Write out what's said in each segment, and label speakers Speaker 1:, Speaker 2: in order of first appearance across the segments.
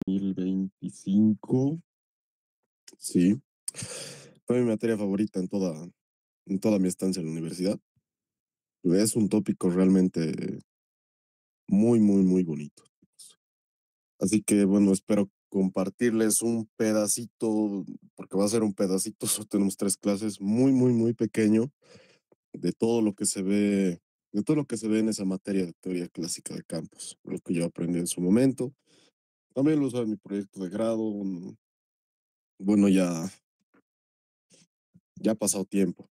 Speaker 1: 2025. Sí, fue mi materia favorita en toda mi estancia en la universidad. Es un tópico realmente muy, muy, muy bonito. Así que bueno, espero compartirles un pedacito, porque va a ser un pedacito, solo tenemos 3 clases, muy, muy, muy pequeño de todo lo que se ve, de todo lo que se ve en esa materia de teoría clásica de campos, lo que yo aprendí en su momento. También lo usé en mi proyecto de grado. Bueno, ya ha pasado tiempo.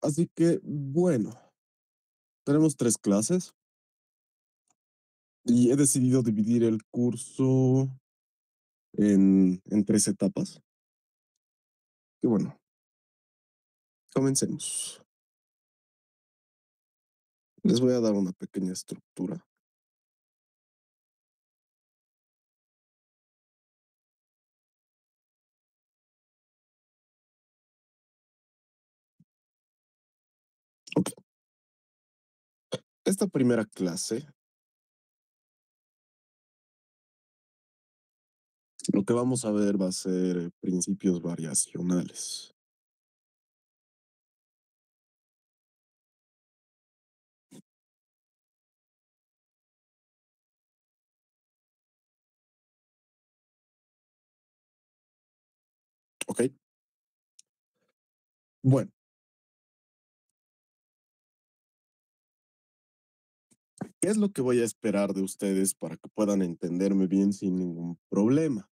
Speaker 1: Así que, bueno, tenemos 3 clases y he decidido dividir el curso en 3 etapas. Y bueno, comencemos. Les voy a dar una pequeña estructura. Ok, esta primera clase, lo que vamos a ver va a ser principios variacionales. Ok, bueno, ¿qué es lo que voy a esperar de ustedes para que puedan entenderme bien sin ningún problema?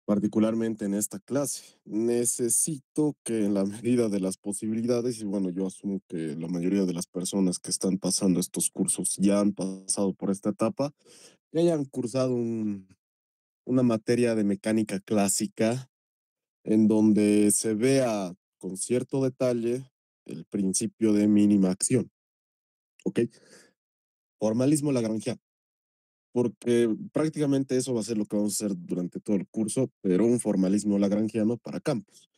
Speaker 1: Particularmente en esta clase. Necesito que en la medida de las posibilidades, y bueno, yo asumo que la mayoría de las personas que están pasando estos cursos ya han pasado por esta etapa, que hayan cursado una materia de mecánica clásica en donde se vea con cierto detalle el principio de mínima acción, ¿ok? Formalismo lagrangiano, porque prácticamente eso va a ser lo que vamos a hacer durante todo el curso, pero un formalismo lagrangiano para campos.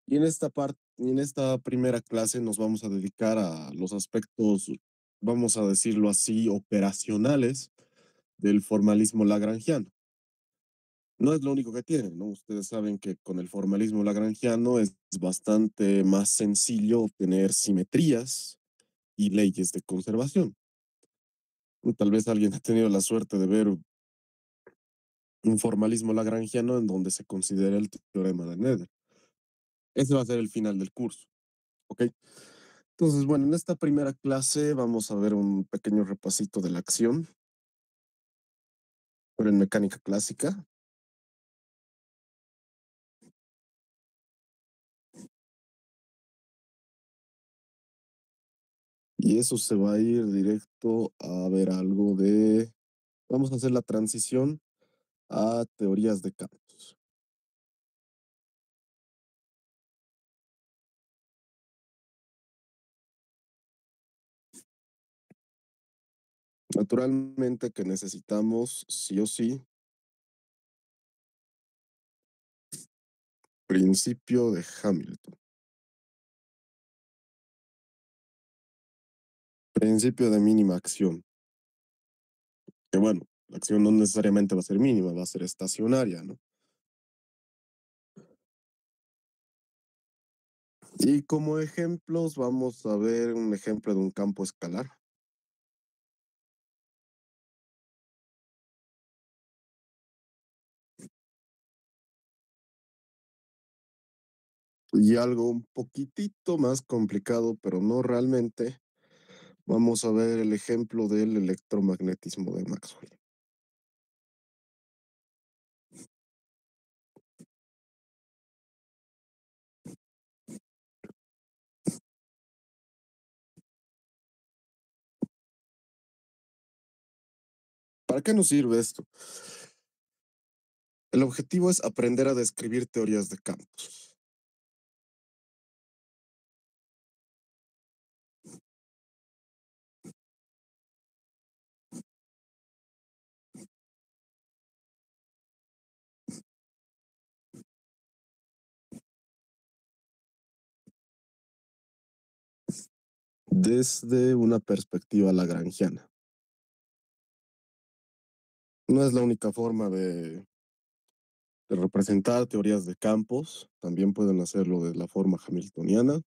Speaker 1: Y en esta primera clase nos vamos a dedicar a los aspectos, vamos a decirlo así, operacionales del formalismo lagrangiano. No es lo único que tiene, ¿no? Ustedes saben que con el formalismo lagrangiano es bastante más sencillo obtener simetrías y leyes de conservación. Tal vez alguien ha tenido la suerte de ver un formalismo lagrangiano en donde se considera el teorema de Nether. Ese va a ser el final del curso, ¿ok? Entonces, bueno, en esta primera clase vamos a ver un pequeño repasito de la acción, pero en mecánica clásica. Y eso se va a ir directo a ver algo de, vamos a hacer la transición a teorías de campos. Naturalmente que necesitamos, sí o sí, principio de Hamilton, principio de mínima acción. Que bueno, la acción no necesariamente va a ser mínima, va a ser estacionaria, ¿no? Y como ejemplos, vamos a ver un ejemplo de un campo escalar. Y algo un poquitito más complicado, pero no realmente, vamos a ver el ejemplo del electromagnetismo de Maxwell. ¿Para qué nos sirve esto? El objetivo es aprender a describir teorías de campos. Desde una perspectiva lagrangiana. No es la única forma de representar teorías de campos, también pueden hacerlo de la forma hamiltoniana,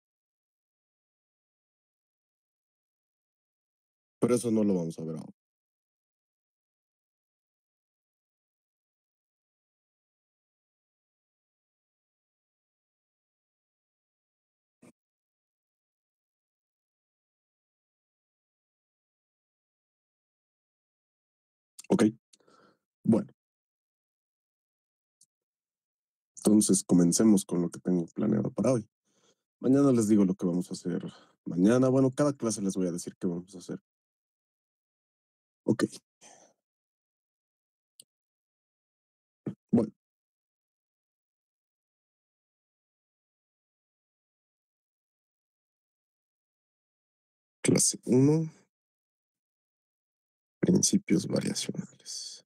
Speaker 1: pero eso no lo vamos a ver ahora. Ok, bueno, entonces comencemos con lo que tengo planeado para hoy. Mañana les digo lo que vamos a hacer. Mañana, bueno, cada clase les voy a decir qué vamos a hacer. Ok, bueno, clase uno, principios variacionales.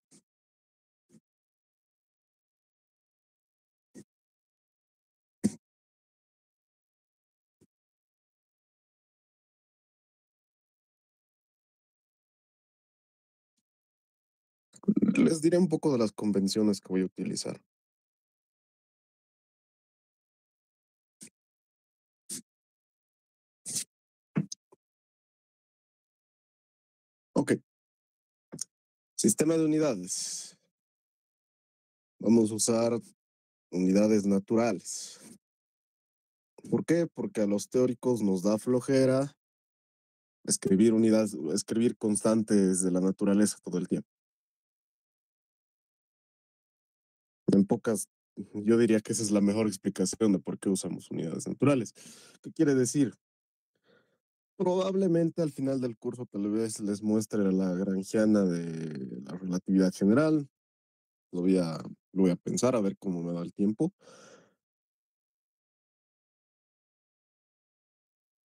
Speaker 1: Les diré un poco de las convenciones que voy a utilizar. Ok, sistema de unidades. Vamos a usar unidades naturales. ¿Por qué? Porque a los teóricos nos da flojera escribir unidades, escribir constantes de la naturaleza todo el tiempo. En pocas, yo diría que esa es la mejor explicación de por qué usamos unidades naturales. ¿Qué quiere decir? Probablemente al final del curso tal vez les muestre la granjiana de la relatividad general. Lo voy a pensar a ver cómo me da el tiempo.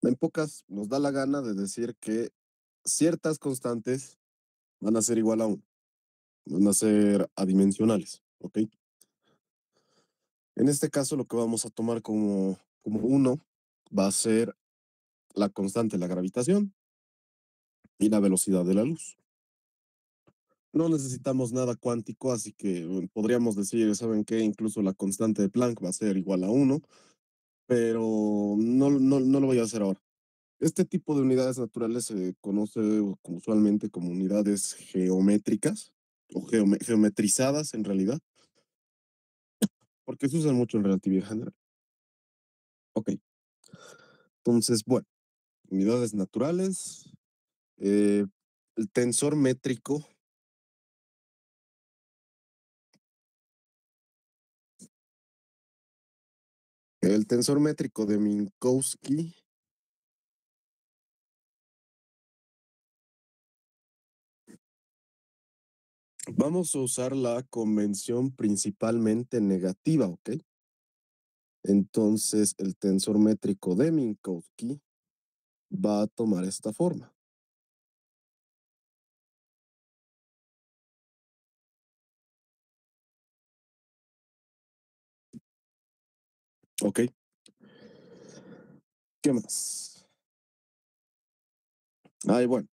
Speaker 1: En pocas nos da la gana de decir que ciertas constantes van a ser igual a 1, van a ser adimensionales, ¿ok? En este caso lo que vamos a tomar como 1 va a ser la constante de la gravitación y la velocidad de la luz. No necesitamos nada cuántico, así que podríamos decir, ¿saben qué? Incluso la constante de Planck va a ser igual a 1, pero no lo voy a hacer ahora. Este tipo de unidades naturales se conoce usualmente como unidades geométricas o geometrizadas en realidad, porque se usan mucho en relatividad general. Ok, entonces, bueno, unidades naturales, eh, el tensor métrico. El tensor métrico de Minkowski, vamos a usar la convención principalmente negativa, ¿ok? Entonces, el tensor métrico de Minkowski va a tomar esta forma, ¿ok? ¿Qué más? Ay, bueno,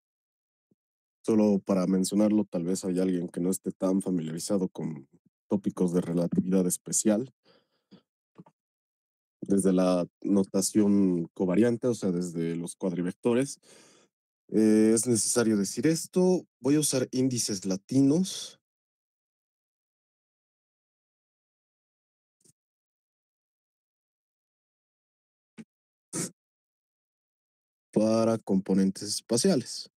Speaker 1: solo para mencionarlo, tal vez hay alguien que no esté tan familiarizado con tópicos de relatividad especial, desde la notación covariante, o sea, desde los cuadrivectores. Es necesario decir esto. Voy a usar índices latinos para componentes espaciales.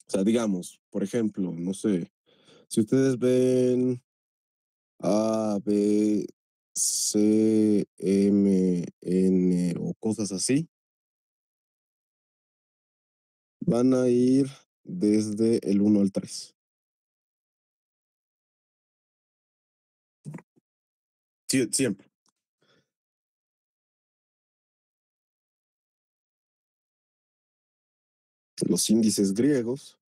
Speaker 1: O sea, digamos, por ejemplo, no sé, si ustedes ven A, B, C, M, N o cosas así, van a ir desde el 1 al 3. Siempre. Los índices griegos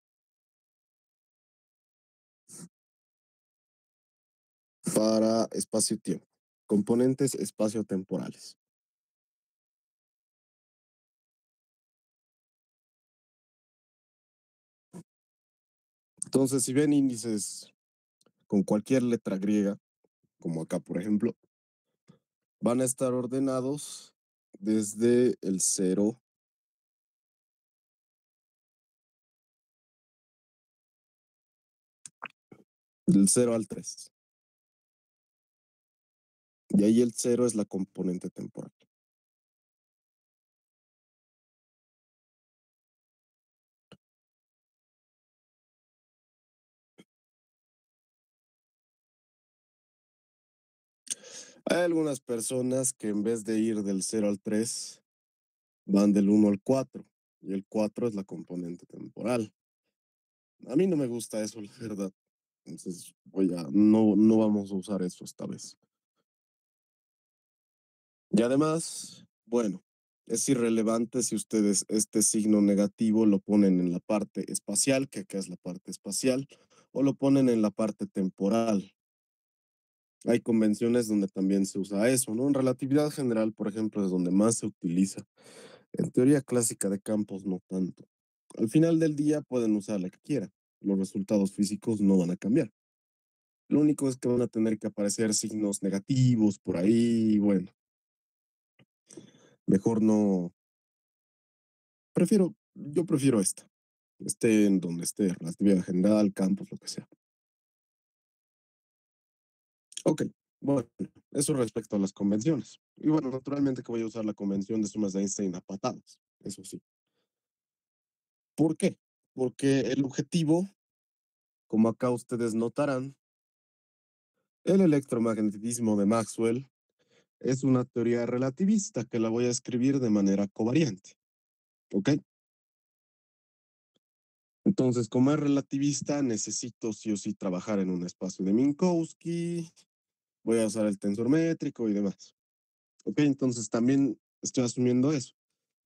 Speaker 1: para espacio-tiempo. componentes espaciotemporales. Entonces, si ven índices con cualquier letra griega, como acá por ejemplo, van a estar ordenados desde el cero, del cero al 3. Y ahí el cero es la componente temporal. Hay algunas personas que en vez de ir del cero al 3 van del uno al 4 y el 4 es la componente temporal. A mí no me gusta eso, la verdad. Entonces no vamos a usar eso esta vez. Y además, bueno, es irrelevante si ustedes este signo negativo lo ponen en la parte espacial, que acá es la parte espacial, o lo ponen en la parte temporal. Hay convenciones donde también se usa eso, ¿no? En relatividad general, por ejemplo, es donde más se utiliza. En teoría clásica de campos, no tanto. Al final del día pueden usar la que quieran. Los resultados físicos no van a cambiar. Lo único es que van a tener que aparecer signos negativos por ahí. Bueno, mejor no. Yo prefiero esta. Esté en donde esté, relatividad general, campos, lo que sea. Ok, bueno, eso respecto a las convenciones. Y bueno, naturalmente que voy a usar la convención de sumas de Einstein a patadas, eso sí. ¿Por qué? Porque el objetivo, como acá ustedes notarán, el electromagnetismo de Maxwell es una teoría relativista que la voy a escribir de manera covariante. ¿Ok? Entonces, como es relativista, necesito sí o sí trabajar en un espacio de Minkowski, voy a usar el tensor métrico y demás. ¿Ok? Entonces, también estoy asumiendo eso,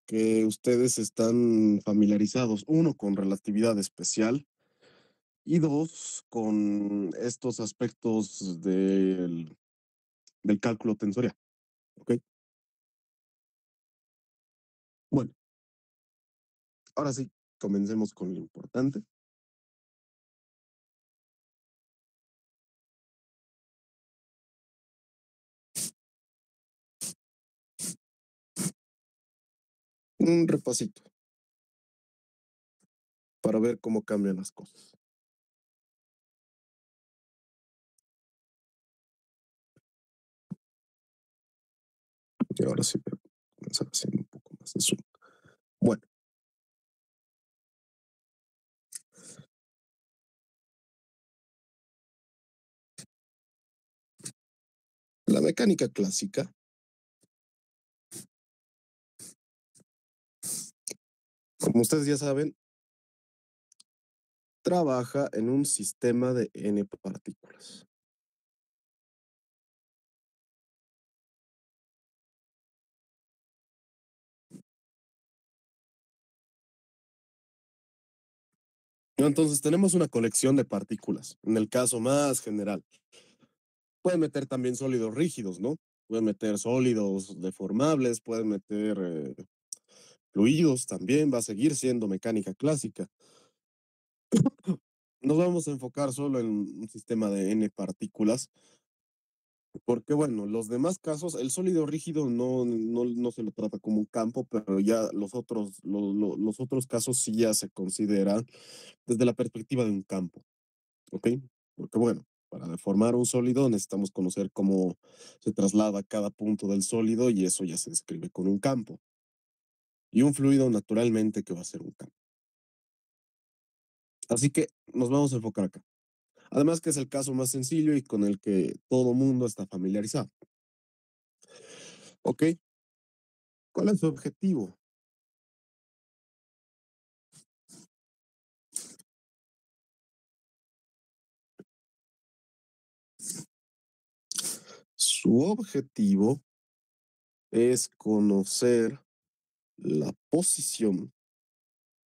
Speaker 1: que ustedes están familiarizados, uno, con relatividad especial y dos, con estos aspectos del cálculo tensorial. ¿Ok? Bueno, ahora sí, comencemos con lo importante. Un repasito para ver cómo cambian las cosas. Y ahora sí voy a comenzar haciendo un poco más de zoom. Bueno, la mecánica clásica, como ustedes ya saben, trabaja en un sistema de n partículas. Entonces tenemos una colección de partículas, en el caso más general. Pueden meter también sólidos rígidos, ¿no? Pueden meter sólidos deformables, pueden meter fluidos también, va a seguir siendo mecánica clásica. Nos vamos a enfocar solo en un sistema de n partículas, porque bueno, los demás casos, el sólido rígido no se lo trata como un campo, pero ya los otros casos sí ya se consideran desde la perspectiva de un campo, ¿ok? Porque bueno, para deformar un sólido necesitamos conocer cómo se traslada cada punto del sólido y eso ya se describe con un campo. Y un fluido naturalmente que va a ser un campo. Así que nos vamos a enfocar acá. Además que es el caso más sencillo y con el que todo mundo está familiarizado. ¿Ok? ¿Cuál es su objetivo? Su objetivo es conocer la posición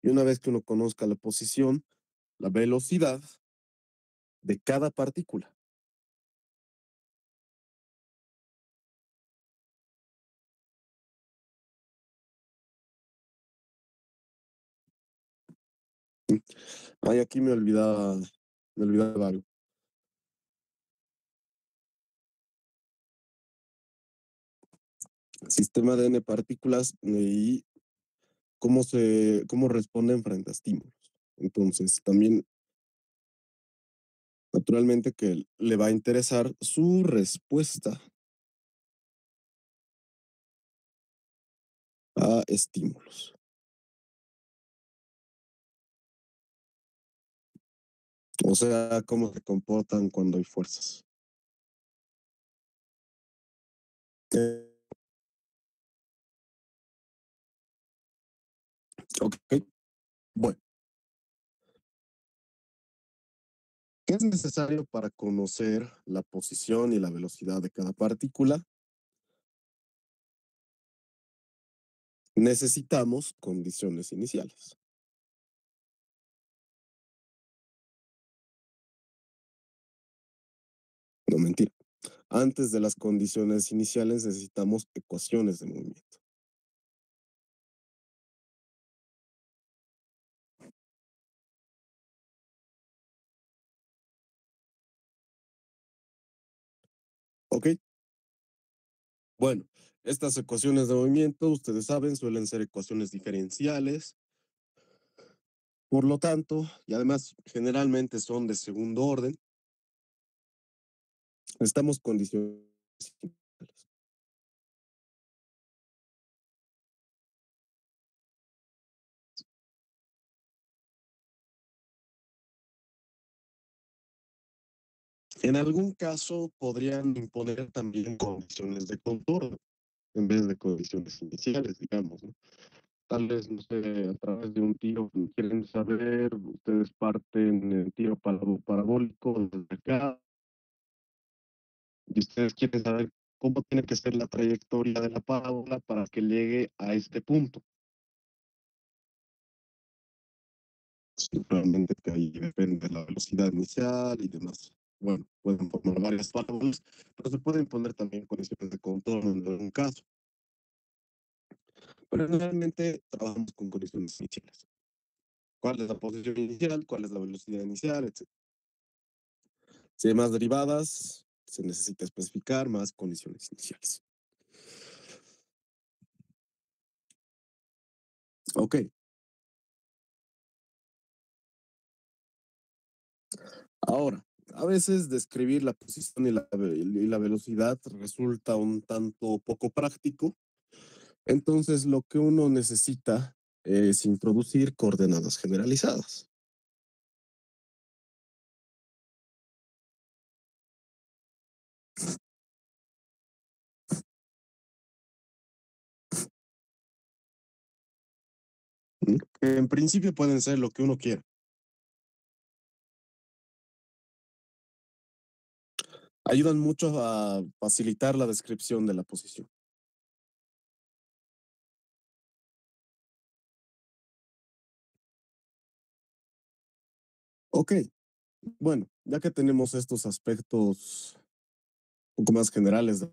Speaker 1: y una vez que uno conozca la posición, la velocidad de cada partícula. Ay, aquí me olvidaba algo. Sistema de n partículas y cómo responden frente a estímulos. Entonces, también, naturalmente, que le va a interesar su respuesta a estímulos. O sea, cómo se comportan cuando hay fuerzas. Eh, ok, bueno, ¿qué es necesario para conocer la posición y la velocidad de cada partícula? Necesitamos condiciones iniciales. No, mentira. Antes de las condiciones iniciales necesitamos ecuaciones de movimiento. ¿Ok? Bueno, estas ecuaciones de movimiento, ustedes saben, suelen ser ecuaciones diferenciales. Por lo tanto, y además generalmente son de segundo orden, necesitamos condiciones iniciales. En algún caso podrían imponer también condiciones de contorno en vez de condiciones iniciales, digamos, ¿no? Tal vez, no sé, a través de un tiro quieren saber, ustedes parten el tiro parabólico desde acá y ustedes quieren saber cómo tiene que ser la trayectoria de la parábola para que llegue a este punto. Realmente que ahí depende de la velocidad inicial y demás. Bueno, pueden formar varias parábolas, pero se pueden poner también condiciones de contorno en algún caso. Pero generalmente trabajamos con condiciones iniciales. ¿Cuál es la posición inicial? ¿Cuál es la velocidad inicial? Etcétera. Si hay más derivadas, se necesita especificar más condiciones iniciales. Ok, ahora, a veces describir la posición y la velocidad resulta un tanto poco práctico. Entonces, lo que uno necesita es introducir coordenadas generalizadas. ¿Mm? Que en principio pueden ser lo que uno quiera. Ayudan mucho a facilitar la descripción de la posición. Ok, bueno, ya que tenemos estos aspectos un poco más generales,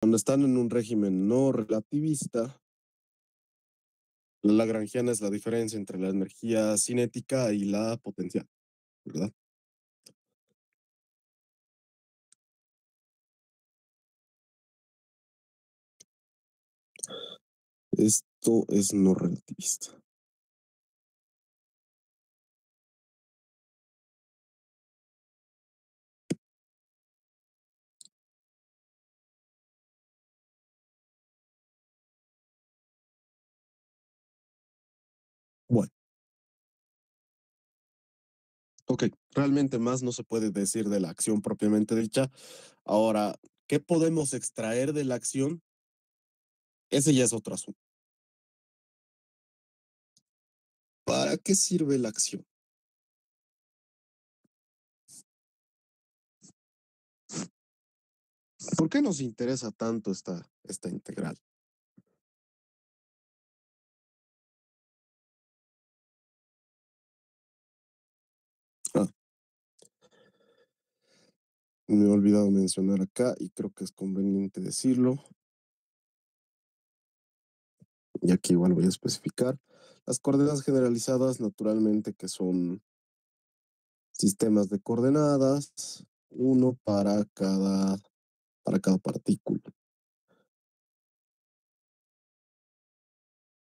Speaker 1: cuando están en un régimen no relativista, la lagrangiana es la diferencia entre la energía cinética y la potencial, ¿verdad? Esto es no relativista. Bueno, ok, realmente más no se puede decir de la acción propiamente dicha. Ahora, ¿qué podemos extraer de la acción? Ese ya es otro asunto. ¿Para qué sirve la acción? ¿Por qué nos interesa tanto esta integral? Ah, me he olvidado mencionar acá y creo que es conveniente decirlo, y aquí igual voy a especificar. Las coordenadas generalizadas, naturalmente, que son sistemas de coordenadas, uno para cada partícula,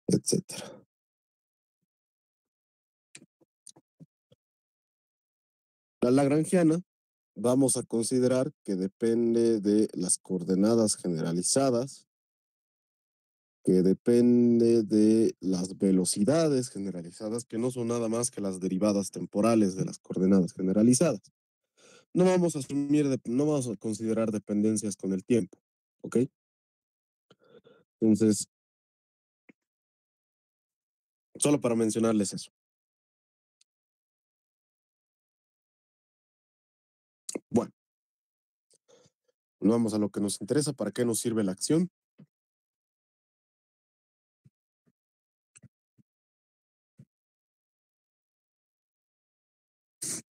Speaker 1: etcétera. La lagrangiana, vamos a considerar que depende de las coordenadas generalizadas, que depende de las velocidades generalizadas, que no son nada más que las derivadas temporales de las coordenadas generalizadas. No vamos a asumir, no vamos a considerar dependencias con el tiempo, ¿ok? Entonces, solo para mencionarles eso. Bueno, vamos a lo que nos interesa, ¿para qué nos sirve la acción?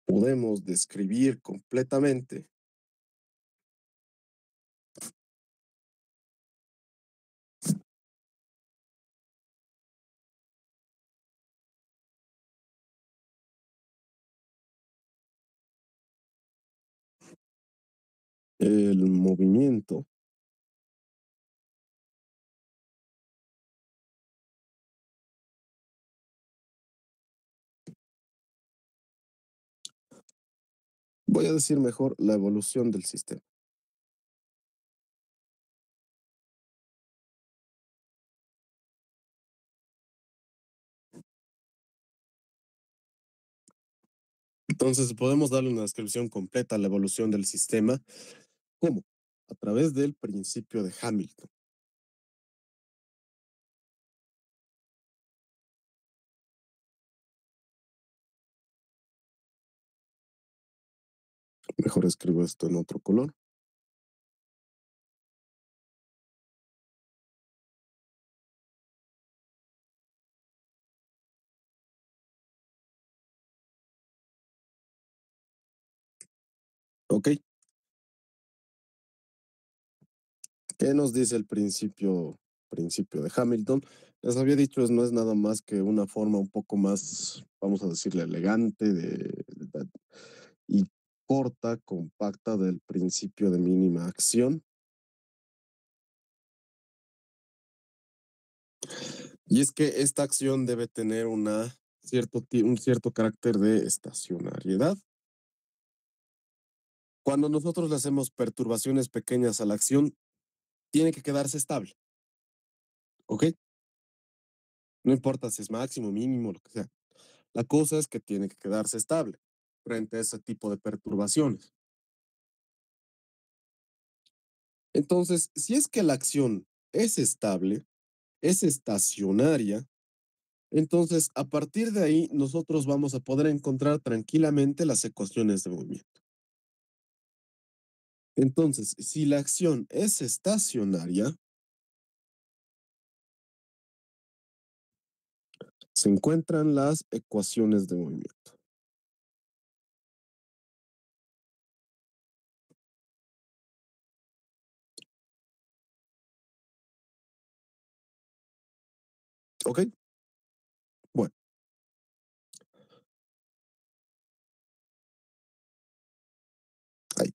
Speaker 1: Podemos describir completamente el movimiento. Voy a decir mejor la evolución del sistema. Entonces, podemos darle una descripción completa a la evolución del sistema. ¿Cómo? A través del principio de Hamilton. Mejor escribo esto en otro color. ¿Ok? ¿Qué nos dice el principio de Hamilton? Les había dicho, no es nada más que una forma un poco más, vamos a decirle, elegante y corta, compacta del principio de mínima acción. Y es que esta acción debe tener un cierto carácter de estacionariedad. Cuando nosotros le hacemos perturbaciones pequeñas a la acción, tiene que quedarse estable, ¿ok? No importa si es máximo, mínimo, lo que sea. La cosa es que tiene que quedarse estable frente a ese tipo de perturbaciones. Entonces, si es que la acción es estable, es estacionaria, entonces a partir de ahí nosotros vamos a poder encontrar tranquilamente las ecuaciones de movimiento. Entonces, si la acción es estacionaria, se encuentran las ecuaciones de movimiento. ¿Ok? Bueno, ahí.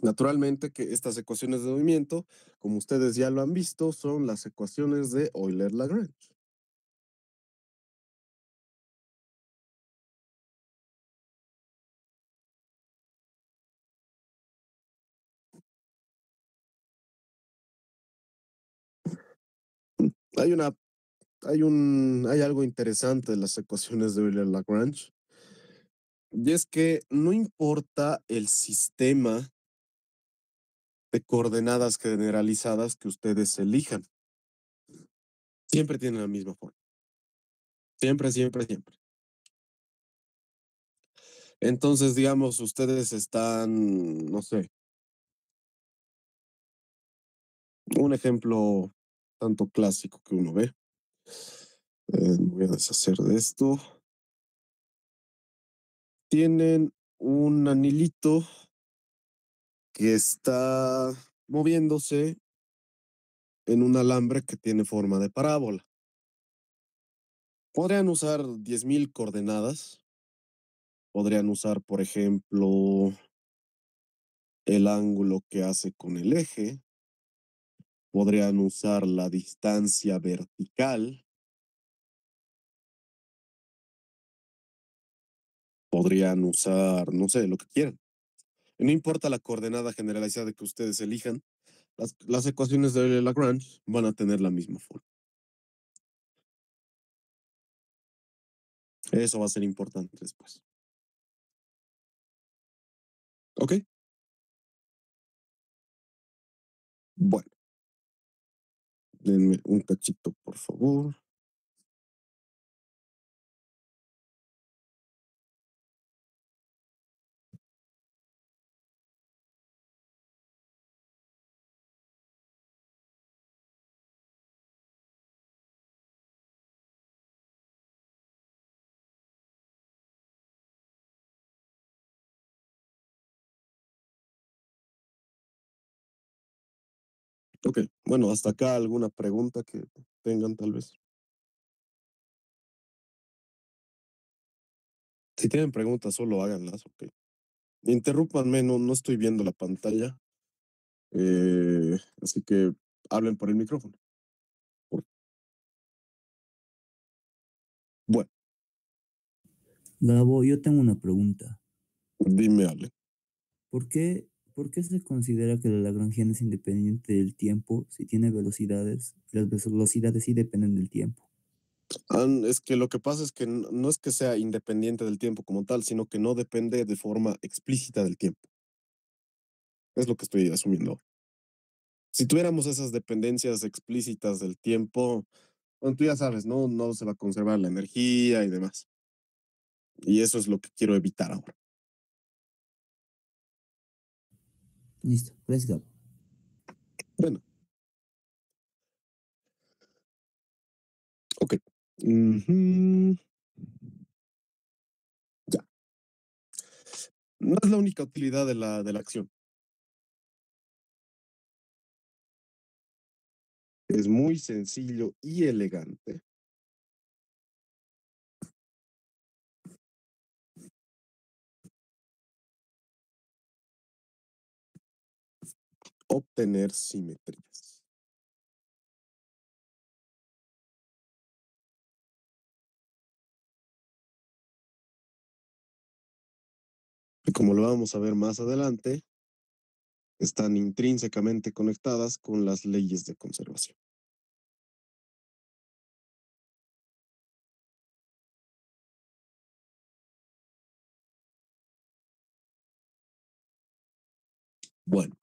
Speaker 1: Naturalmente que estas ecuaciones de movimiento, como ustedes ya lo han visto, son las ecuaciones de Euler-Lagrange. Hay una, hay algo interesante en las ecuaciones de Euler-Lagrange, y es que no importa el sistema de coordenadas generalizadas que ustedes elijan, siempre tienen la misma forma. Siempre, siempre, siempre. Entonces, digamos, ustedes están, no sé, un ejemplo tanto clásico que uno ve. Me voy a deshacer de esto. tienen un anilito que está moviéndose en un alambre que tiene forma de parábola. Podrían usar 10.000 coordenadas. Podrían usar, por ejemplo, el ángulo que hace con el eje. Podrían usar la distancia vertical. Podrían usar, no sé, lo que quieran. No importa la coordenada generalizada que ustedes elijan, las ecuaciones de Lagrange van a tener la misma forma. Eso va a ser importante después. ¿Ok? Bueno, denme un cachito, por favor. Ok, bueno, hasta acá alguna pregunta que tengan tal vez. Si tienen preguntas, solo háganlas, ok. Interrúpanme, no estoy viendo la pantalla, así que hablen por el micrófono. Por- Bueno,
Speaker 2: Gabo, yo tengo una pregunta.
Speaker 1: dime, Ale.
Speaker 2: ¿Por qué, por qué se considera que la Lagrangiana es independiente del tiempo si tiene velocidades? Las velocidades sí dependen del tiempo.
Speaker 1: Es que lo que pasa es que no es que sea independiente del tiempo como tal, sino que no depende de forma explícita del tiempo. Es lo que estoy asumiendo. Si tuviéramos esas dependencias explícitas del tiempo, bueno, tú ya sabes, no se va a conservar la energía y demás. Y eso es lo que quiero evitar ahora.
Speaker 2: Listo, gracias, Gabo.
Speaker 1: Bueno, ok. Ujú. Ya. No es la única utilidad de la acción. Es muy sencillo y elegante obtener simetrías. Y como lo vamos a ver más adelante, están intrínsecamente conectadas con las leyes de conservación. Bueno,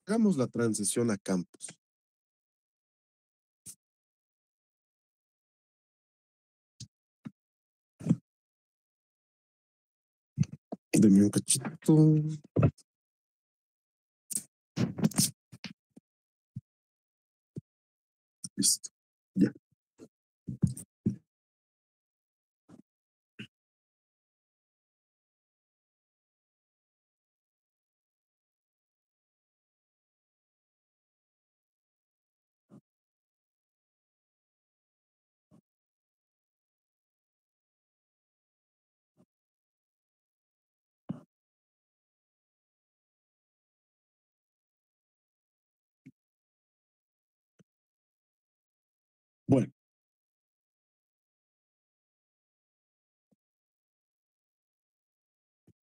Speaker 1: hagamos la transición a campos. Deme un cachito. Listo. Ya. Bueno,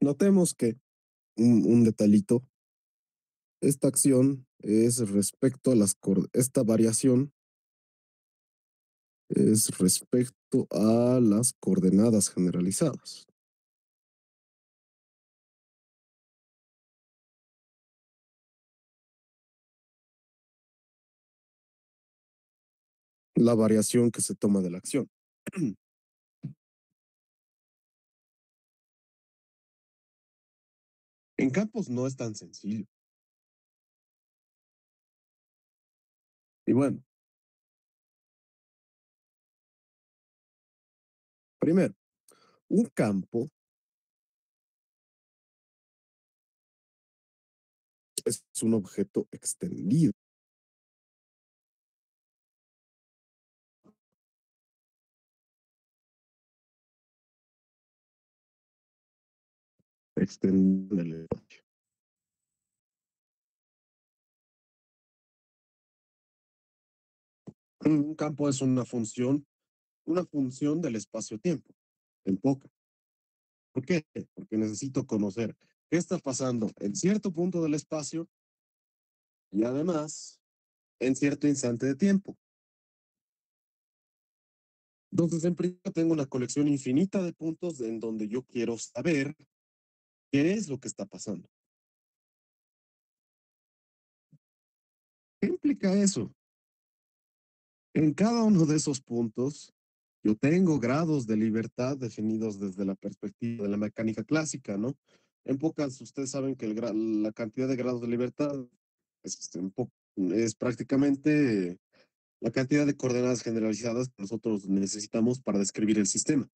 Speaker 1: notemos que un detallito, esta acción es respecto a esta variación es respecto a las coordenadas generalizadas. La variación que se toma de la acción. En campos no es tan sencillo. Y bueno, Primero, un campo es un objeto extendido. Extendido en el espacio. Un campo es una función del espacio-tiempo, en poca. ¿Por qué? Porque necesito conocer qué está pasando en cierto punto del espacio y además en cierto instante de tiempo. Entonces, en principio, tengo una colección infinita de puntos en donde yo quiero saber qué es lo que está pasando. ¿Qué implica eso? En cada uno de esos puntos, yo tengo grados de libertad definidos desde la perspectiva de la mecánica clásica, ¿no? En pocas, ustedes saben que la cantidad de grados de libertad es prácticamente la cantidad de coordenadas generalizadas que nosotros necesitamos para describir el sistema.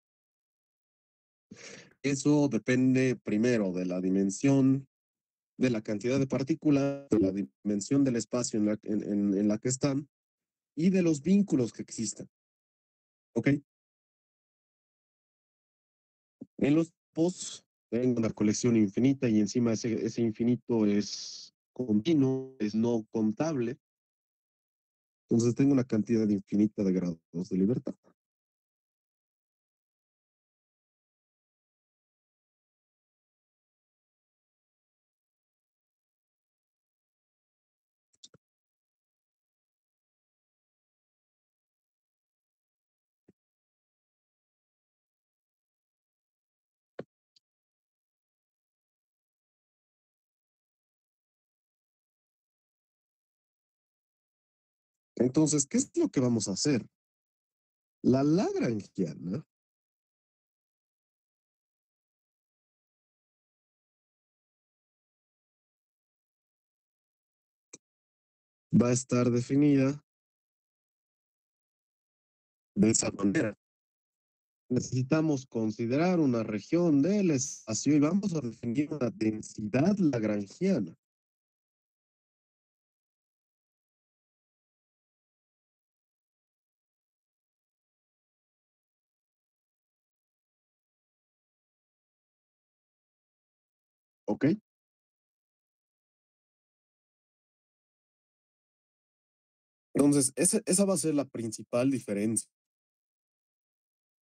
Speaker 1: Eso depende primero de la dimensión, de la cantidad de partículas, de la dimensión del espacio en la que están y de los vínculos que existan. ¿Ok? En los posts tengo una colección infinita y encima ese infinito es continuo, es no contable. Entonces tengo una cantidad infinita de grados de libertad. Entonces, ¿qué es lo que vamos a hacer? La lagrangiana va a estar definida de esa manera. Necesitamos considerar una región del espacio y vamos a definir una densidad lagrangiana. ¿Ok? Entonces, esa va a ser la principal diferencia.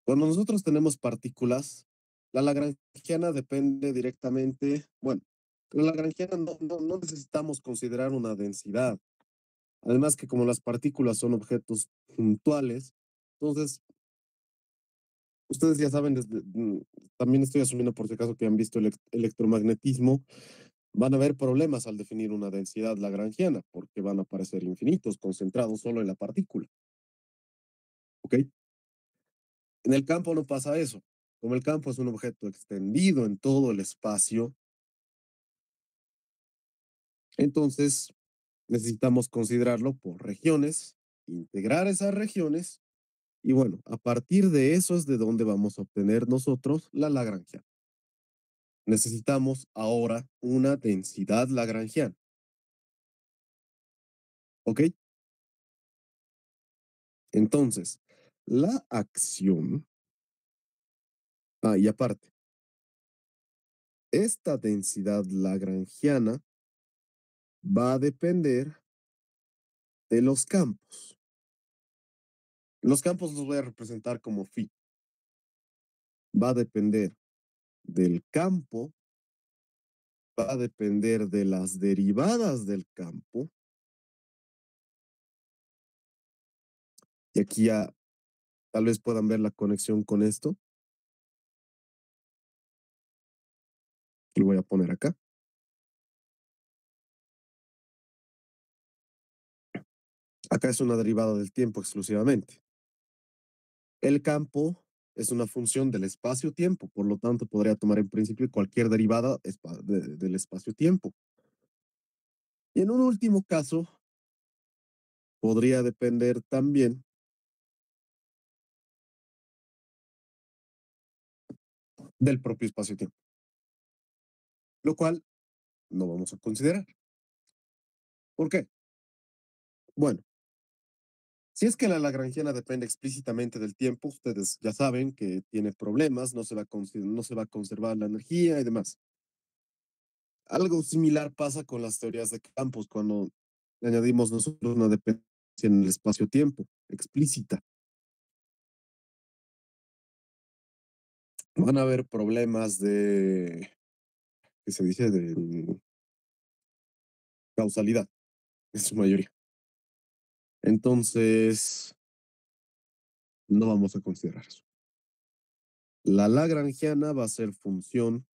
Speaker 1: Cuando nosotros tenemos partículas, la lagrangiana depende directamente, bueno, la lagrangiana no necesitamos considerar una densidad. Además que como las partículas son objetos puntuales, entonces ustedes ya saben, también estoy asumiendo por si acaso que han visto el electromagnetismo, van a haber problemas al definir una densidad lagrangiana, porque van a aparecer infinitos concentrados solo en la partícula. ¿Ok? En el campo no pasa eso. Como el campo es un objeto extendido en todo el espacio, entonces necesitamos considerarlo por regiones, integrar esas regiones y bueno, a partir de eso es de donde vamos a obtener nosotros la lagrangiana. Necesitamos ahora una densidad lagrangiana. ¿Ok? Entonces, la acción, y aparte, esta densidad lagrangiana va a depender de los campos. Los campos los voy a representar como phi. Va a depender del campo, va a depender de las derivadas del campo. Y aquí ya tal vez puedan ver la conexión con esto. Lo voy a poner acá. Acá es una derivada del tiempo exclusivamente. El campo es una función del espacio-tiempo, por lo tanto podría tomar en principio cualquier derivada del espacio-tiempo. Y en un último caso, podría depender también del propio espacio-tiempo, lo cual no vamos a considerar. ¿Por qué? Bueno, si es que la lagrangiana depende explícitamente del tiempo, ustedes ya saben que tiene problemas, no se va a conservar la energía y demás. Algo similar pasa con las teorías de campos cuando añadimos nosotros una dependencia en el espacio-tiempo explícita. Van a haber problemas ¿qué se dice? De causalidad, en su mayoría. Entonces, no vamos a considerar eso. La lagrangiana va a ser función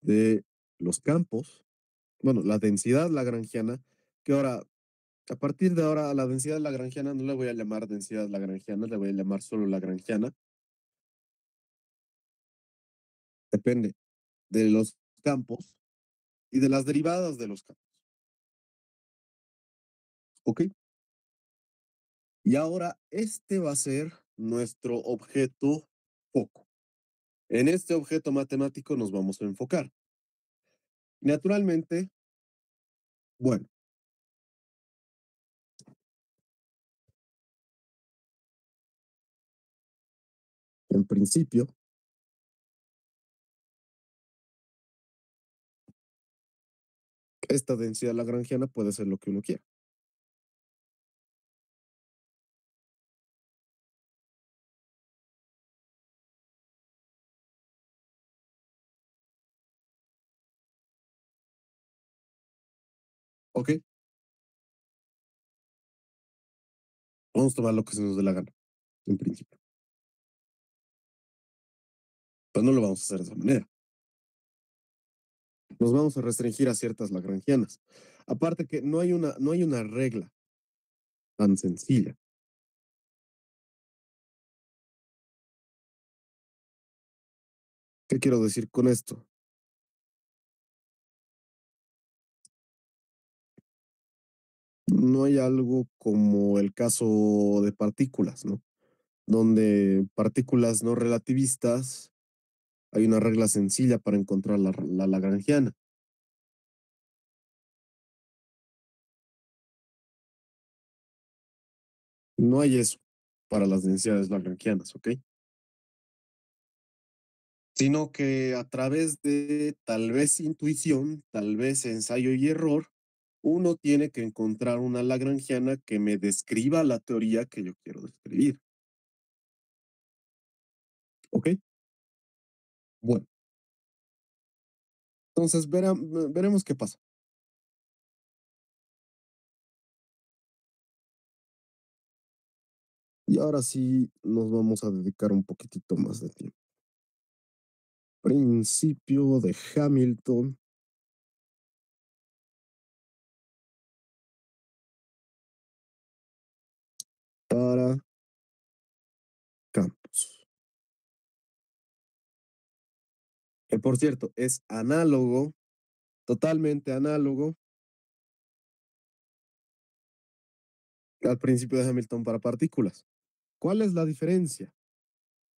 Speaker 1: de los campos, bueno, la densidad lagrangiana, que ahora, a partir de ahora, a la densidad lagrangiana no le voy a llamar densidad lagrangiana, le voy a llamar solo lagrangiana. Depende de los campos y de las derivadas de los campos. ¿Ok? Y ahora este va a ser nuestro objeto foco. En este objeto matemático nos vamos a enfocar. Naturalmente, bueno, en principio, esta densidad lagrangiana puede ser lo que uno quiera. ¿Ok? Vamos a tomar lo que se nos dé la gana, en principio. Pero no lo vamos a hacer de esa manera. Nos vamos a restringir a ciertas lagrangianas. Aparte que no hay una regla tan sencilla. ¿Qué quiero decir con esto? No hay algo como el caso de partículas, ¿no? Donde partículas no relativistas hay una regla sencilla para encontrar la lagrangiana. No hay eso para las densidades lagrangianas, ¿ok? Sino que a través de tal vez intuición, tal vez ensayo y error, uno tiene que encontrar una lagrangiana que me describa la teoría que yo quiero describir. ¿Ok? Bueno, entonces veremos qué pasa. Y ahora sí nos vamos a dedicar un poquitito más de tiempo. Principio de Hamilton para campos. Que por cierto, es análogo, totalmente análogo al principio de Hamilton para partículas. ¿Cuál es la diferencia?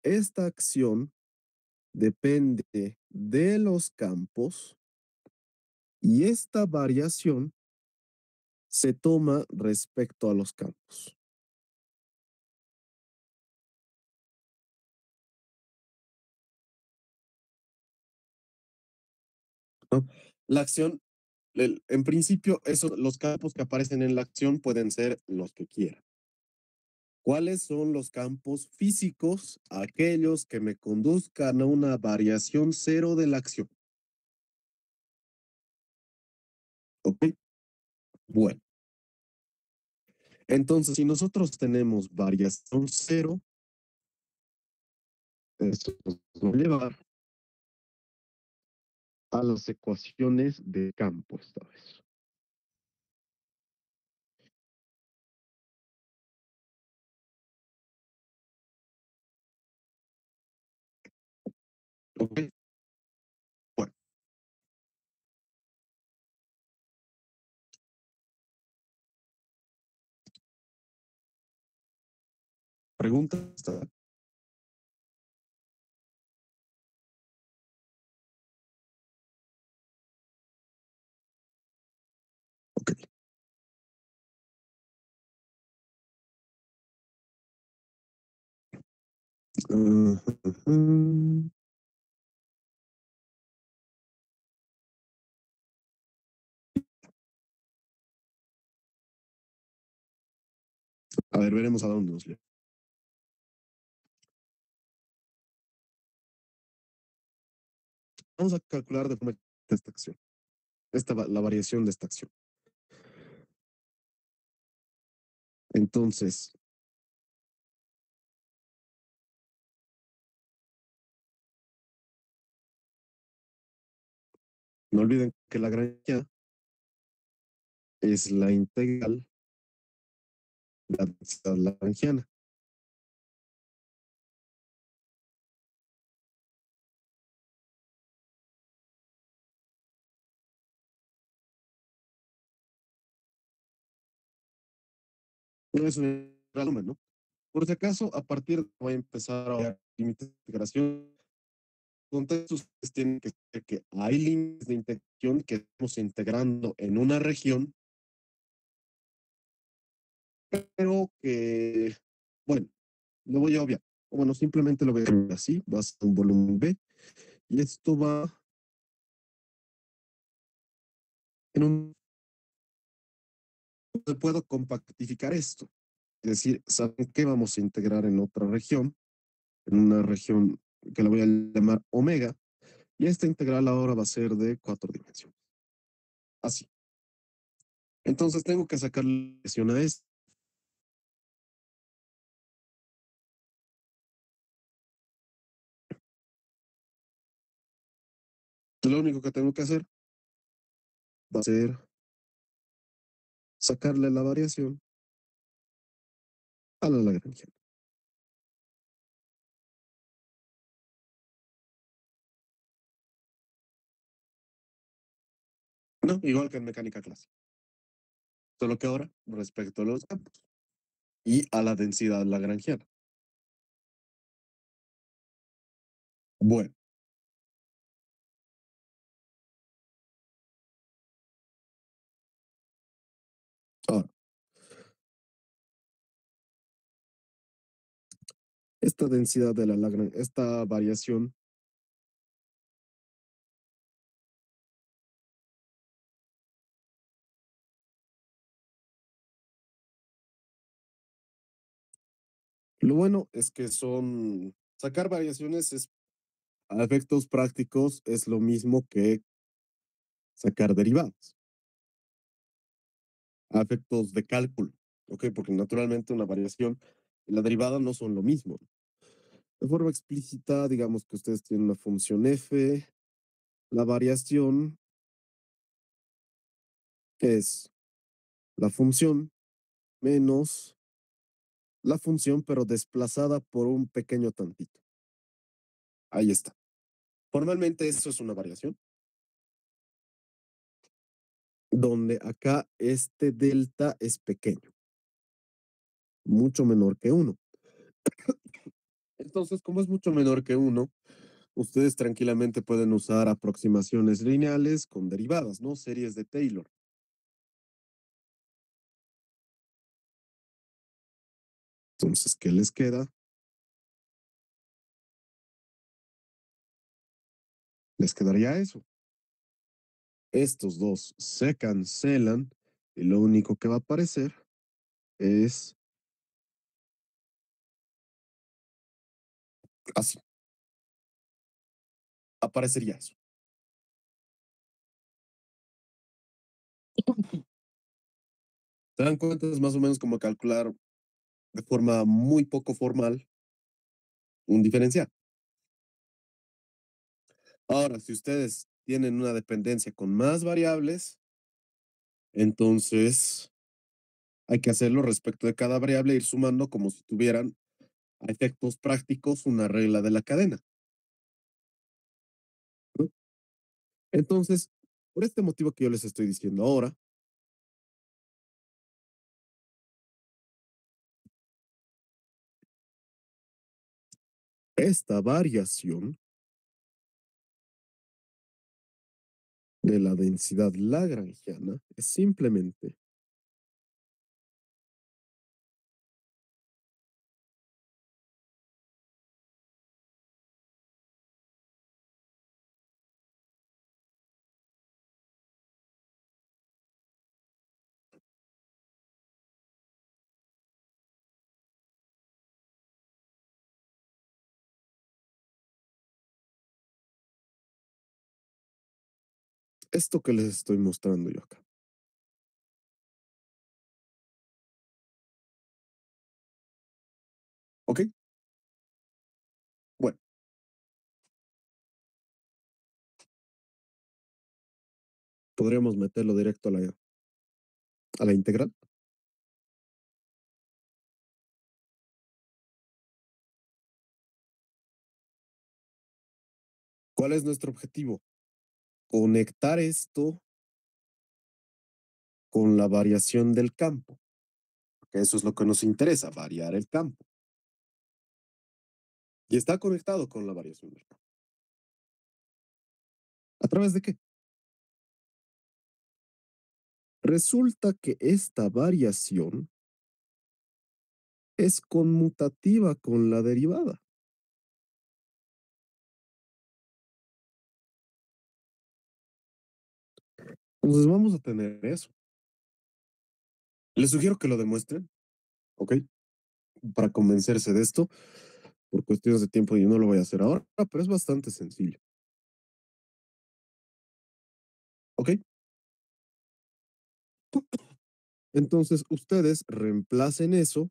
Speaker 1: Esta acción depende de los campos y esta variación se toma respecto a los campos, ¿no? La acción, en principio, los campos que aparecen en la acción pueden ser los que quieran. ¿Cuáles son los campos físicos? Aquellos que me conduzcan a una variación cero de la acción. ¿Ok? Bueno, entonces, si nosotros tenemos variación cero, esto nos va a llevar a las ecuaciones de campo esta vez. ¿Ok? Bueno, pregunta. Ujú. A ver, veremos a dónde nos lleva. Vamos a calcular de forma esta acción, la variación de esta acción. Entonces, no olviden que la granja es la integral de la densidad lagrangiana. No es un número, ¿no? Por si acaso, a partir de voy a empezar a ver límites de integración. Contextos ustedes tienen que saber que hay límites de integración que estamos integrando en una región, pero que, bueno, lo voy a obviar. O bueno, simplemente lo voy a escribir así, va a ser un volumen B, y esto va en un... Puedo compactificar esto. Es decir, ¿saben qué vamos a integrar en otra región? En una región que la voy a llamar omega, y esta integral ahora va a ser de 4 dimensiones. Así. Entonces tengo que sacar la ecuación a esto. Lo único que tengo que hacer va a ser sacarle la variación a la Lagrangiana. No, igual que en mecánica clásica. Solo que ahora, respecto a los campos y a la densidad lagrangiana. Bueno, ahora, esta densidad de la Lagrange, esta variación, lo bueno es que son, sacar variaciones es, a efectos prácticos es lo mismo que sacar derivadas, a efectos de cálculo, ¿ok? Porque naturalmente una variación y la derivada no son lo mismo. De forma explícita, digamos que ustedes tienen una función f, la variación es la función menos la función, pero desplazada por un pequeño tantito. Ahí está. Formalmente eso es una variación, donde acá este delta es pequeño, mucho menor que uno. Entonces, como es mucho menor que uno, ustedes tranquilamente pueden usar aproximaciones lineales con derivadas, ¿no? Series de Taylor. Entonces, ¿qué les queda? Les quedaría eso. Estos dos se cancelan y lo único que va a aparecer es así. Aparecería eso. ¿Se dan cuenta? Es más o menos como calcular de forma muy poco formal un diferencial. Ahora, si ustedes tienen una dependencia con más variables, entonces hay que hacerlo respecto de cada variable, ir sumando como si tuvieran a efectos prácticos una regla de la cadena, ¿no? Entonces, por este motivo que yo les estoy diciendo ahora, esta variación de la densidad lagrangiana es simplemente esto que les estoy mostrando yo acá. ¿Ok? Bueno, podríamos meterlo directo a la integral. ¿Cuál es nuestro objetivo? Conectar esto con la variación del campo, que eso es lo que nos interesa, variar el campo. Y está conectado con la variación del campo. ¿A través de qué? Resulta que esta variación es conmutativa con la derivada. Entonces vamos a tener eso. Les sugiero que lo demuestren, ¿ok? Para convencerse de esto. Por cuestiones de tiempo yo no lo voy a hacer ahora, pero es bastante sencillo, ¿ok? Entonces ustedes reemplacen eso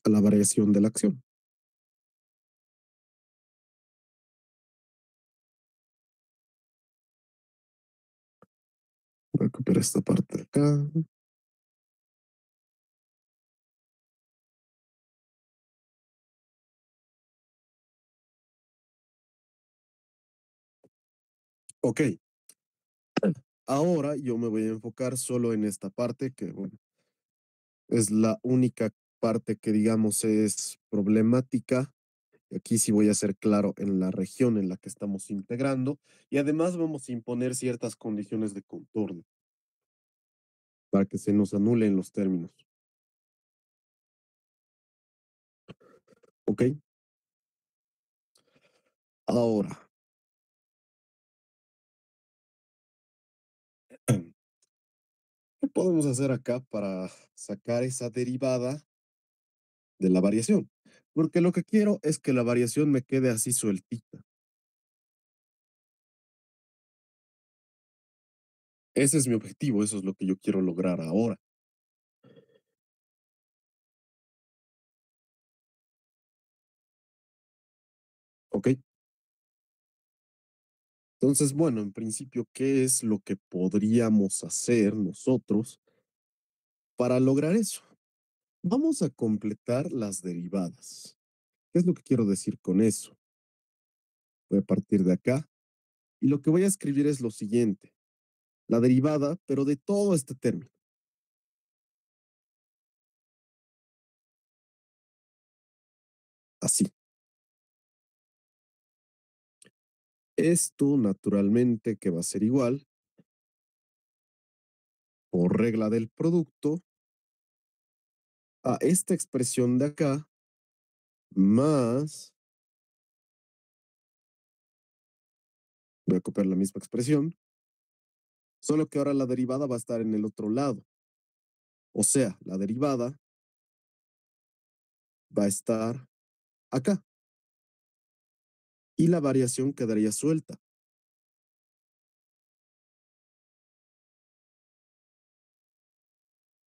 Speaker 1: a la variación de la acción. Voy a copiar esta parte de acá. Ok, ahora yo me voy a enfocar solo en esta parte que, bueno, es la única parte que digamos es problemática. Aquí sí voy a ser claro en la región en la que estamos integrando y además vamos a imponer ciertas condiciones de contorno para que se nos anulen los términos. ¿Ok? Ahora, ¿qué podemos hacer acá para sacar esa derivada de la variación? Porque lo que quiero es que la variación me quede así sueltita. Ese es mi objetivo, eso es lo que yo quiero lograr ahora. ¿Ok? Entonces, bueno, en principio, ¿qué es lo que podríamos hacer nosotros para lograr eso? Vamos a completar las derivadas. ¿Qué es lo que quiero decir con eso? Voy a partir de acá y lo que voy a escribir es lo siguiente, la derivada, pero de todo este término. Así. Esto naturalmente que va a ser igual por regla del producto a esta expresión de acá más, voy a copiar la misma expresión, solo que ahora la derivada va a estar en el otro lado. O sea, la derivada va a estar acá y la variación quedaría suelta,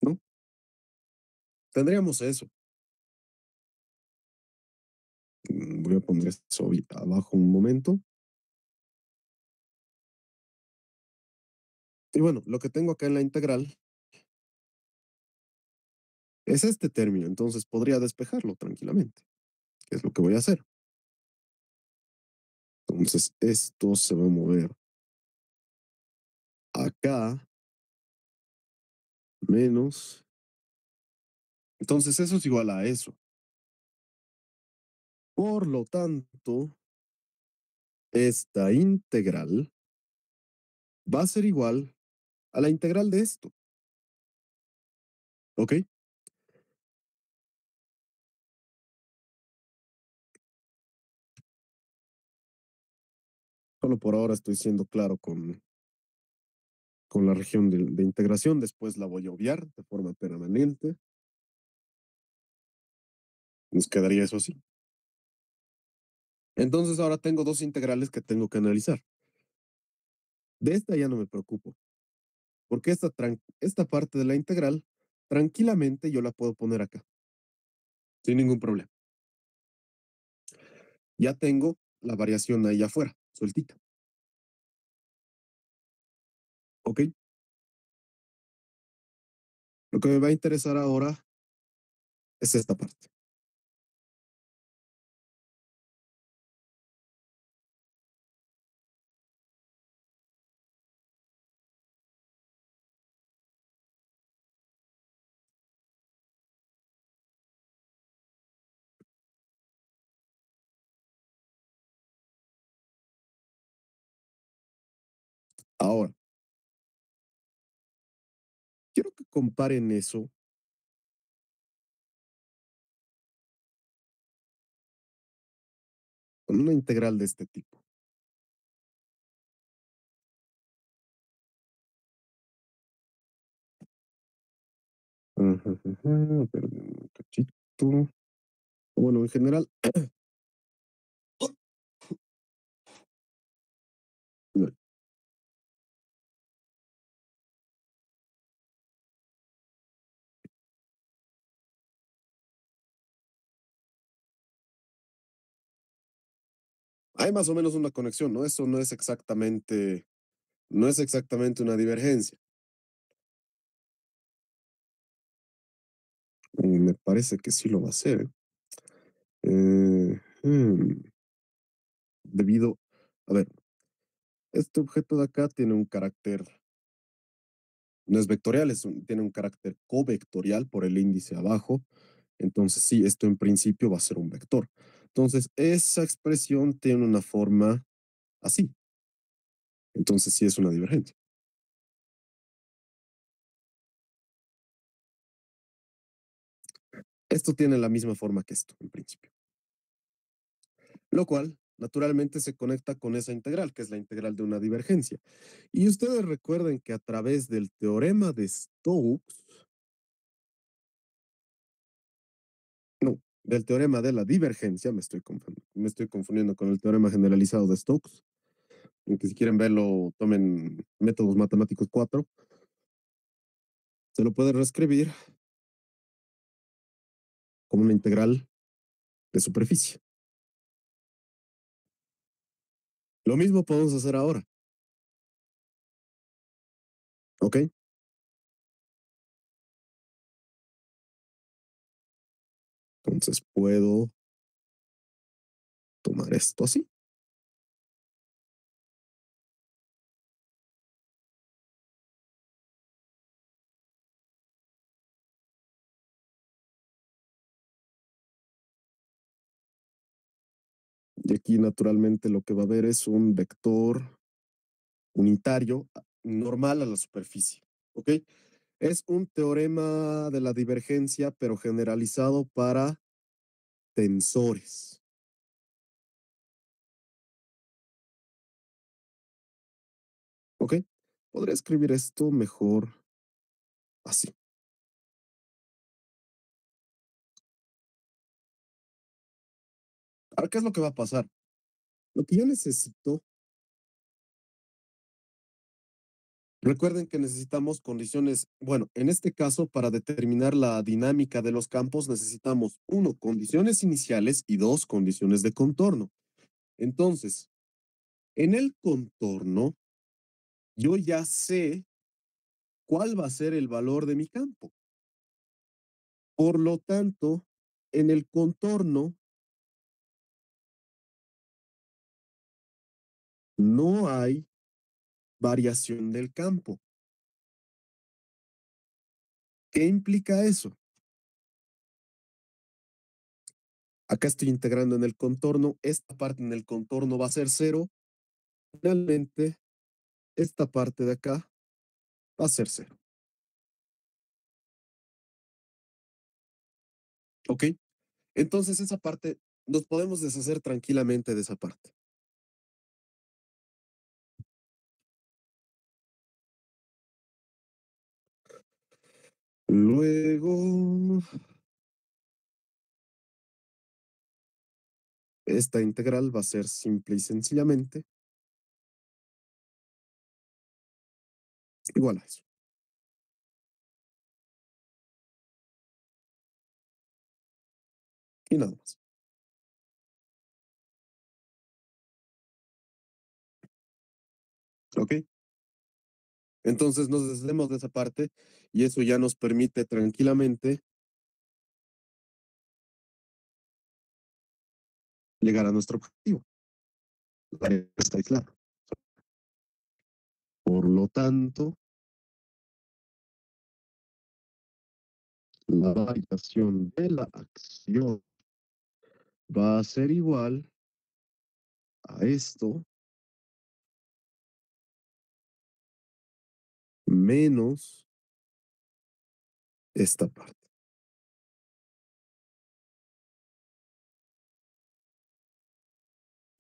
Speaker 1: ¿no? Tendríamos eso. Voy a poner eso abajo un momento. Y bueno, lo que tengo acá en la integral es este término, entonces podría despejarlo tranquilamente, que es lo que voy a hacer. Entonces esto se va a mover acá menos. Entonces eso es igual a eso. Por lo tanto, esta integral va a ser igual a la integral de esto. ¿Ok? Solo por ahora estoy siendo claro con la región de integración. Después la voy a obviar de forma permanente. Nos quedaría eso así. Entonces ahora tengo dos integrales que tengo que analizar. De esta ya no me preocupo, porque esta parte de la integral, tranquilamente yo la puedo poner acá, sin ningún problema. Ya tengo la variación ahí afuera, sueltita. ¿Ok? Lo que me va a interesar ahora es esta parte. Ahora, quiero que comparen eso con una integral de este tipo. Perdón, un cachito. Bueno, en general, hay más o menos una conexión, ¿no? Eso no es exactamente una divergencia. Me parece que sí lo va a ser. Debido, a ver, este objeto de acá tiene un carácter, no es vectorial, tiene un carácter covectorial por el índice abajo. Entonces, sí, esto en principio va a ser un vector. Entonces, esa expresión tiene una forma así. Entonces, sí es una divergencia. Esto tiene la misma forma que esto, en principio. Lo cual, naturalmente, se conecta con esa integral, que es la integral de una divergencia. Y ustedes recuerden que a través del teorema de Stokes, no, del teorema de la divergencia, me estoy confundiendo con el teorema generalizado de Stokes, que si quieren verlo, tomen métodos matemáticos 4, se lo puede reescribir como una integral de superficie. Lo mismo podemos hacer ahora, ¿ok? Entonces puedo tomar esto así. Y aquí naturalmente lo que va a haber es un vector unitario normal a la superficie, ¿ok? Es un teorema de la divergencia, pero generalizado para tensores, ¿ok? Podría escribir esto mejor así. Ahora, ¿qué es lo que va a pasar? Lo que yo necesito, recuerden que necesitamos condiciones, bueno, en este caso, para determinar la dinámica de los campos, necesitamos, uno, condiciones iniciales y dos, condiciones de contorno. Entonces, en el contorno, yo ya sé cuál va a ser el valor de mi campo. Por lo tanto, en el contorno no hay variación del campo. ¿Qué implica eso? Acá estoy integrando en el contorno, esta parte en el contorno va a ser cero. Finalmente, esta parte de acá va a ser cero. ¿Ok? Entonces, esa parte, nos podemos deshacer tranquilamente de esa parte. Luego, esta integral va a ser simple y sencillamente igual a eso. Y nada más. ¿Ok? Entonces nos deshacemos de esa parte y eso ya nos permite tranquilamente llegar a nuestro objetivo. La área está clara. Por lo tanto, la variación de la acción va a ser igual a esto menos esta parte.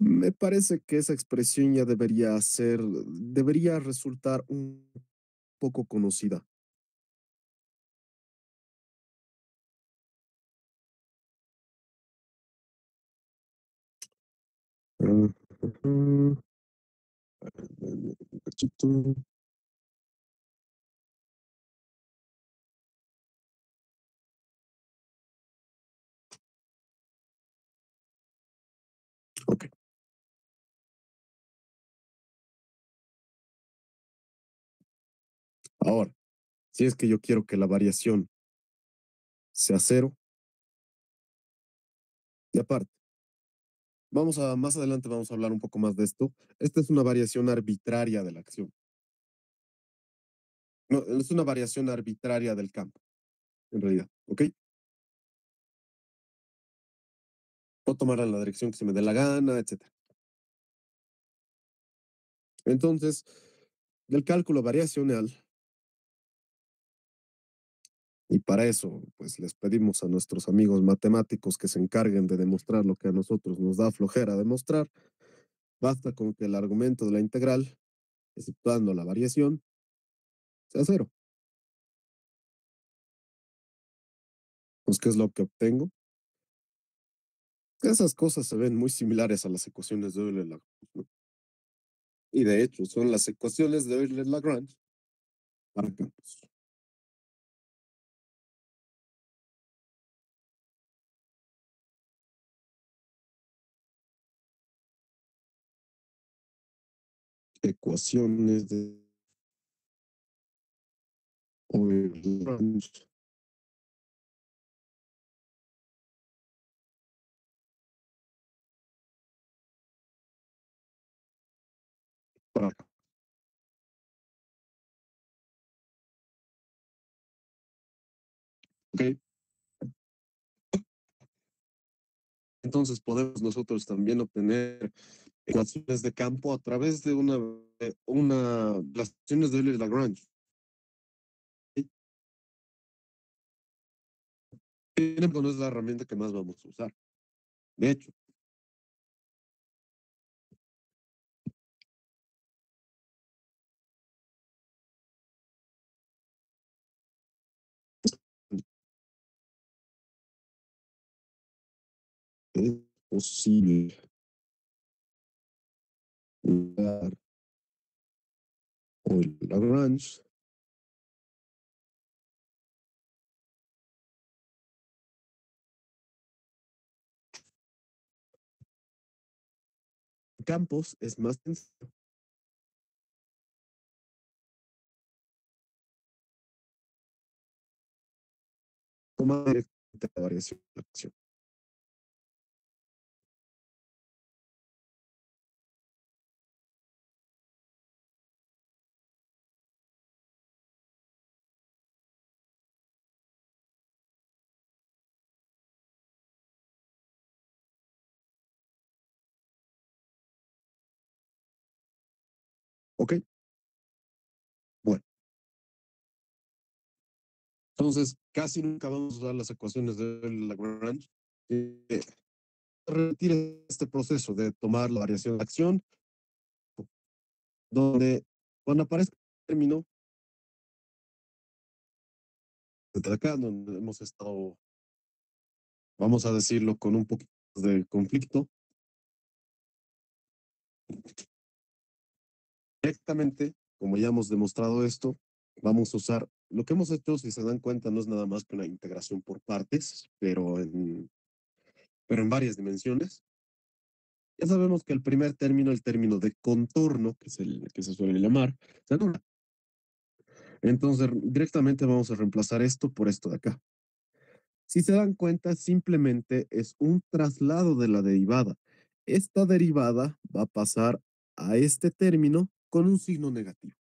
Speaker 1: Me parece que esa expresión ya debería resultar un poco conocida. Ah, ujú. Un cachito. Ok. Ahora, si es que yo quiero que la variación sea cero, y aparte, más adelante vamos a hablar un poco más de esto. Esta es una variación arbitraria de la acción. No, es una variación arbitraria del campo, en realidad. ¿Ok? Puedo tomar la dirección que se me dé la gana, etcétera. Entonces, del cálculo variacional, y para eso, pues les pedimos a nuestros amigos matemáticos que se encarguen de demostrar lo que a nosotros nos da flojera demostrar. Basta con que el argumento de la integral, exceptuando la variación, sea cero. Pues, ¿qué es lo que obtengo? Esas cosas se ven muy similares a las ecuaciones de Euler-Lagrange, ¿no? Y de hecho, son las ecuaciones de Euler-Lagrange para campos. Ecuaciones de Euler-Lagrange para campos. ¿Ok? Entonces podemos nosotros también obtener ecuaciones de campo a través de las ecuaciones de Euler-Lagrange. ¿Sí? No es la herramienta que más vamos a usar. De hecho, es posible usar Euler-Lagrange. Campos es más sencillo. Tomar directamente la variación de la acción. ¿Ok? Bueno, entonces casi nunca vamos a usar las ecuaciones de Lagrange. Retire este proceso de tomar la variación de la acción, donde cuando aparezca el término de acá, donde hemos estado, vamos a decirlo, con un poquito de conflicto, Directamente, como ya hemos demostrado esto, vamos a usar lo que hemos hecho, si se dan cuenta, no es nada más que una integración por partes, pero en varias dimensiones. Ya sabemos que el primer término, el término de contorno, que es el que se suele llamar, se anula. Entonces, directamente vamos a reemplazar esto por esto de acá. Si se dan cuenta, simplemente es un traslado de la derivada. Esta derivada va a pasar a este término con un signo negativo.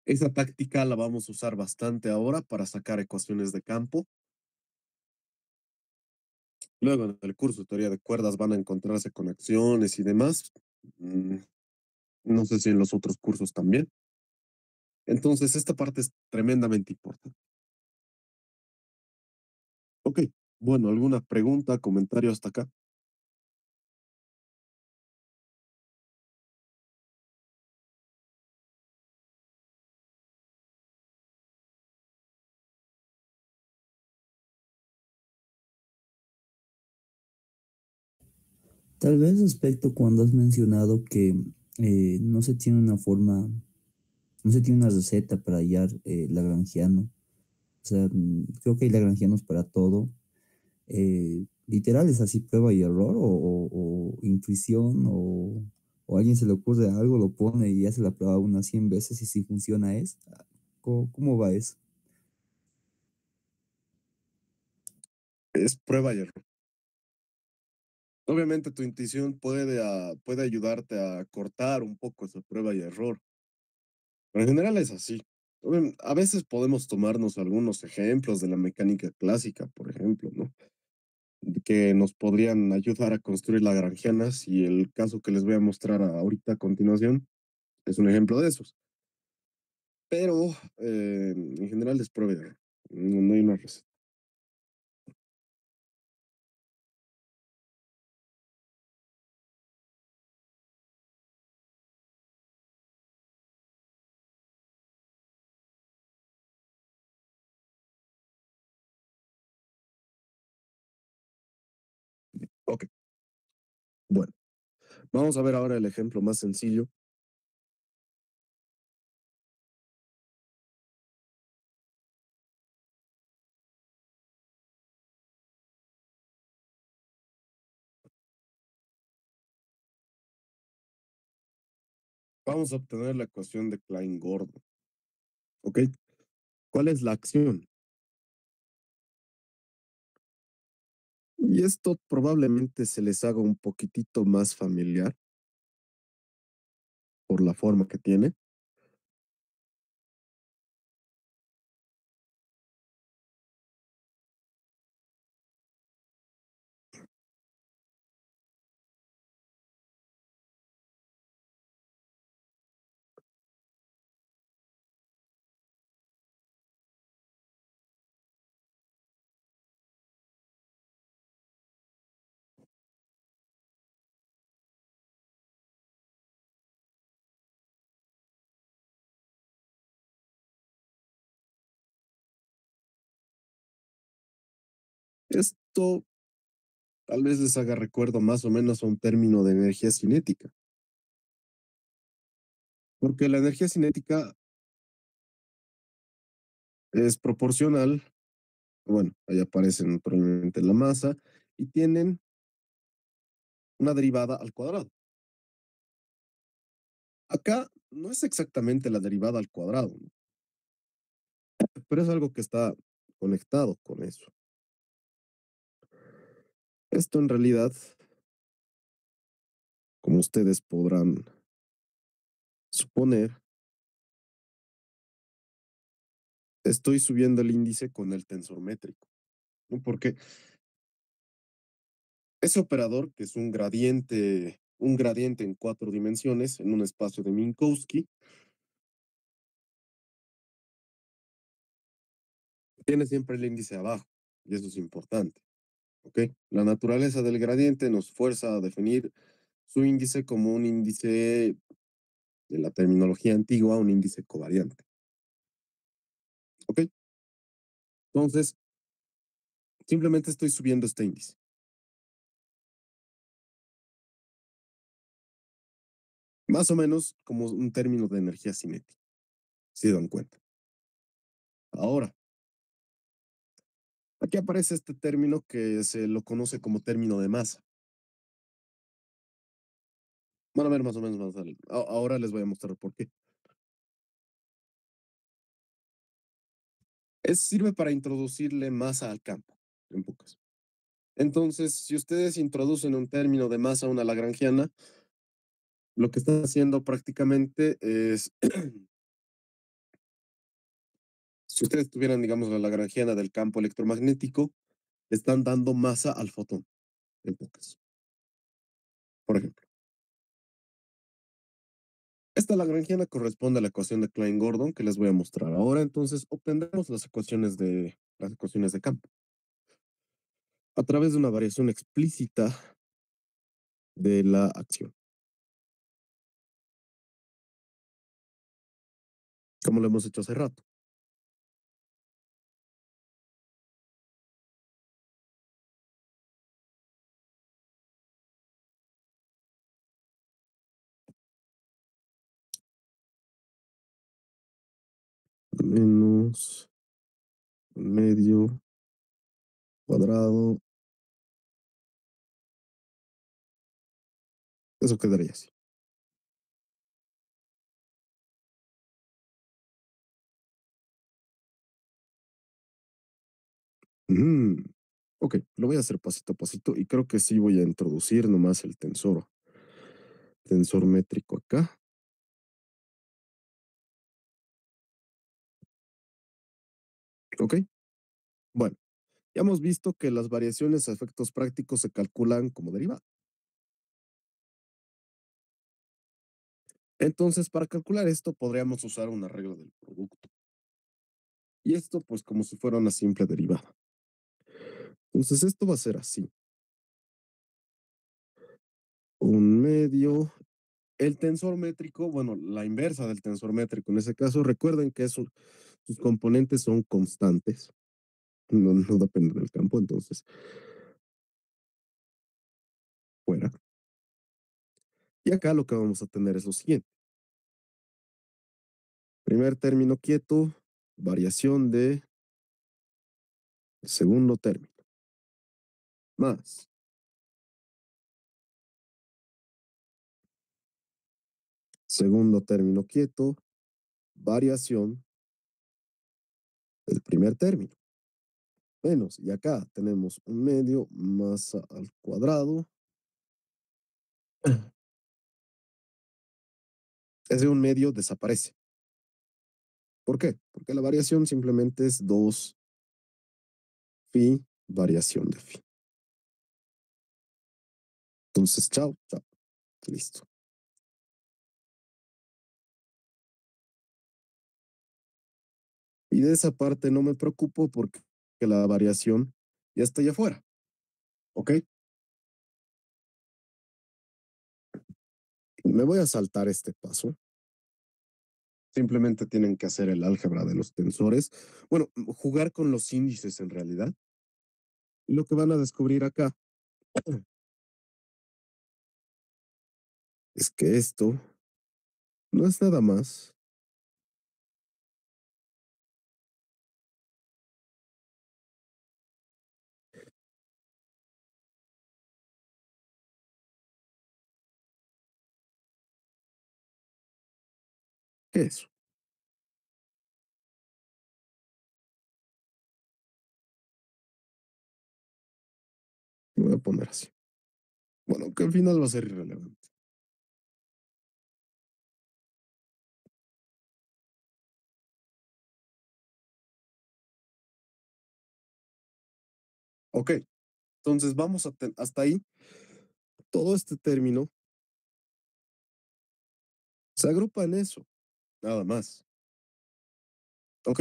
Speaker 1: Esa táctica la vamos a usar bastante ahora para sacar ecuaciones de campo. Luego en el curso de teoría de cuerdas van a encontrarse conexiones y demás. Mm, No sé si en los otros cursos también. Entonces, esta parte es tremendamente importante. Ok, bueno, ¿alguna pregunta, comentario hasta acá?
Speaker 2: Tal vez respecto cuando has mencionado que no se tiene una forma, no se tiene una receta para hallar lagrangiano. O sea, creo que hay lagrangianos para todo. Literal es así prueba y error o intuición o a alguien se le ocurre algo, lo pone y hace la prueba unas 100 veces y si funciona es. ¿Cómo va eso?
Speaker 1: Es prueba y error. Obviamente tu intuición puede ayudarte a cortar un poco esa prueba y error, pero en general es así. A veces podemos tomarnos algunos ejemplos de la mecánica clásica, por ejemplo, ¿no? Que nos podrían ayudar a construir lagrangianas y el caso que les voy a mostrar ahorita a continuación es un ejemplo de esos. Pero en general es prueba y error. No hay una receta. Ok, bueno, vamos a ver ahora el ejemplo más sencillo. Vamos a obtener la ecuación de Klein-Gordon. ¿Ok? ¿Cuál es la acción? Y esto probablemente se les haga un poquitito más familiar por la forma que tiene. Esto tal vez les haga recuerdo más o menos a un término de energía cinética, porque la energía cinética es proporcional, bueno, ahí aparece naturalmente la masa, y tienen una derivada al cuadrado. Acá no es exactamente la derivada al cuadrado, ¿no? Pero es algo que está conectado con eso. Esto en realidad, como ustedes podrán suponer, estoy subiendo el índice con el tensor métrico, ¿no? Porque ese operador, que es un gradiente en cuatro dimensiones en un espacio de Minkowski, tiene siempre el índice abajo, y eso es importante, ¿ok? La naturaleza del gradiente nos fuerza a definir su índice como un índice, de la terminología antigua, un índice covariante, ¿ok? Entonces, simplemente estoy subiendo este índice. Más o menos como un término de energía cinética, si se dan cuenta. Ahora, aquí aparece este término que se lo conoce como término de masa. Van a ver más o menos más ahora les voy a mostrar por qué. Sirve para introducirle masa al campo, en pocas. Entonces, si ustedes introducen un término de masa a una lagrangiana, lo que están haciendo prácticamente es, si ustedes tuvieran, digamos, la lagrangiana del campo electromagnético, están dando masa al fotón, en pocas. Por ejemplo, esta lagrangiana corresponde a la ecuación de Klein-Gordon que les voy a mostrar ahora. Entonces, obtendremos las ecuaciones de campo a través de una variación explícita de la acción, como lo hemos hecho hace rato. Menos medio cuadrado, eso quedaría así. Mm, ok, lo voy a hacer pasito a pasito y creo que sí voy a introducir nomás el tensor métrico acá. Ok, bueno, ya hemos visto que las variaciones a efectos prácticos se calculan como derivada. Entonces, para calcular esto, podríamos usar una regla del producto. Y esto, pues, como si fuera una simple derivada. Entonces, esto va a ser así. Un medio. El tensor métrico, bueno, la inversa del tensor métrico, en ese caso, recuerden que sus componentes son constantes. No depende del campo, entonces, fuera. Y acá lo que vamos a tener es lo siguiente. Primer término quieto, variación de segundo término, más segundo término quieto, variación del primer término, menos, y acá tenemos un medio masa al cuadrado. Ese un medio desaparece. ¿Por qué? Porque la variación simplemente es 2 phi variación de phi. Entonces, chao, chao, listo. Y de esa parte no me preocupo porque la variación ya está allá afuera, ¿ok? Me voy a saltar este paso. Simplemente tienen que hacer el álgebra de los tensores. Bueno, jugar con los índices en realidad. Y lo que van a descubrir acá es que esto no es nada más que eso. Lo voy a poner así. Bueno, que al final va a ser irrelevante. Ok, entonces vamos hasta ahí. Todo este término se agrupa en eso, nada más. Ok,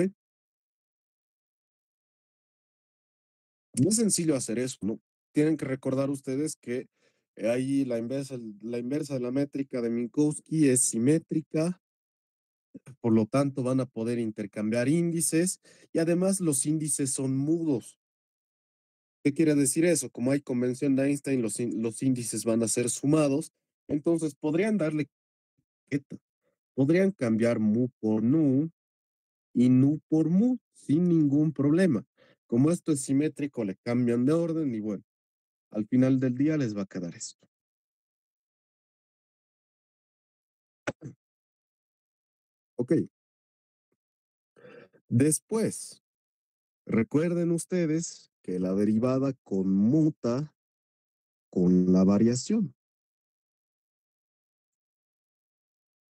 Speaker 1: no es sencillo hacer eso, ¿no? Tienen que recordar ustedes que ahí la inversa de la métrica de Minkowski es simétrica, por lo tanto van a poder intercambiar índices y además los índices son mudos. ¿Qué quiere decir eso? Como hay convención de Einstein, los índices van a ser sumados, entonces podrían darle etiqueta. Podrían cambiar mu por nu y nu por mu sin ningún problema. Como esto es simétrico, le cambian de orden y bueno, al final del día les va a quedar esto. Ok, después, recuerden ustedes que la derivada conmuta con la variación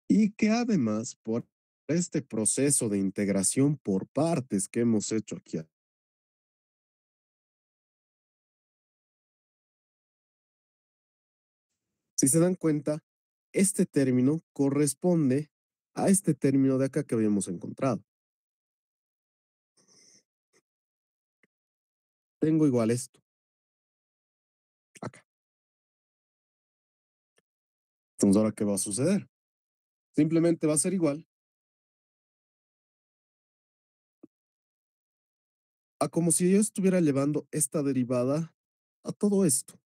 Speaker 1: y que además por este proceso de integración por partes que hemos hecho aquí, si se dan cuenta, este término corresponde a este término de acá que habíamos encontrado. Tengo igual esto, acá. Entonces, ¿ahora qué va a suceder? Simplemente va a ser igual a como si yo estuviera llevando esta derivada a todo esto,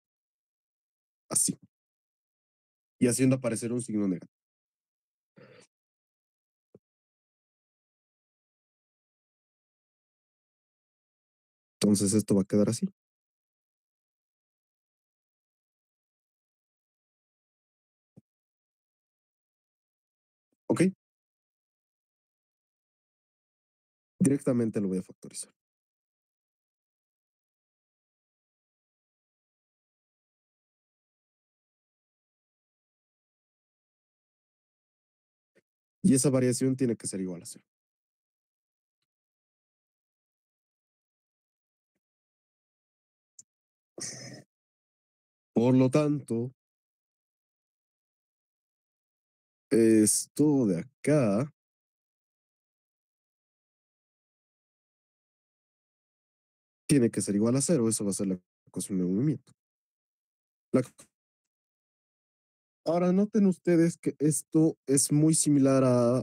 Speaker 1: así, y haciendo aparecer un signo negativo. Entonces, esto va a quedar así, ¿ok? Directamente lo voy a factorizar. Y esa variación tiene que ser igual a cero. Por lo tanto, esto de acá tiene que ser igual a cero. Eso va a ser la ecuación de movimiento. La- Ahora noten ustedes que esto es muy similar a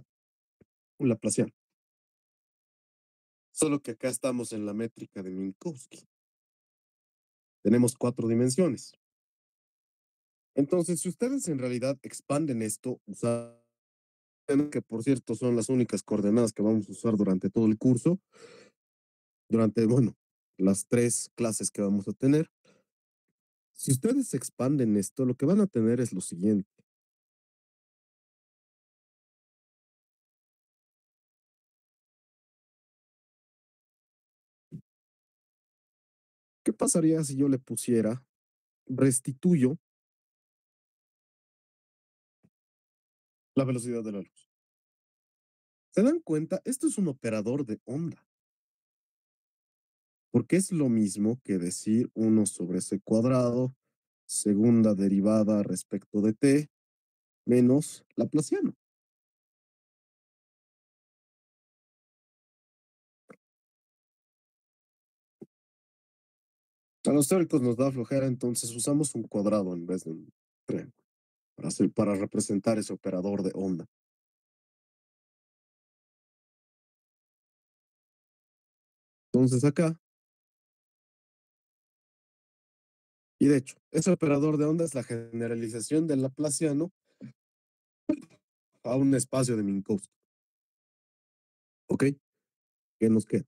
Speaker 1: un Laplaciano, solo que acá estamos en la métrica de Minkowski. Tenemos cuatro dimensiones. Entonces, si ustedes en realidad expanden esto, usando que por cierto son las únicas coordenadas que vamos a usar durante todo el curso, durante, bueno, las tres clases que vamos a tener, si ustedes expanden esto, lo que van a tener es lo siguiente. ¿Qué pasaría si yo le pusiera restituyo la velocidad de la luz? ¿Se dan cuenta? Esto es un operador de onda, porque es lo mismo que decir 1 sobre c cuadrado, segunda derivada respecto de t, menos Laplaciano. A los teóricos nos da flojera, entonces usamos un cuadrado en vez de un triángulo para representar ese operador de onda. Entonces acá, y de hecho, ese operador de onda es la generalización del Laplaciano a un espacio de Minkowski. ¿Ok? ¿Qué nos queda?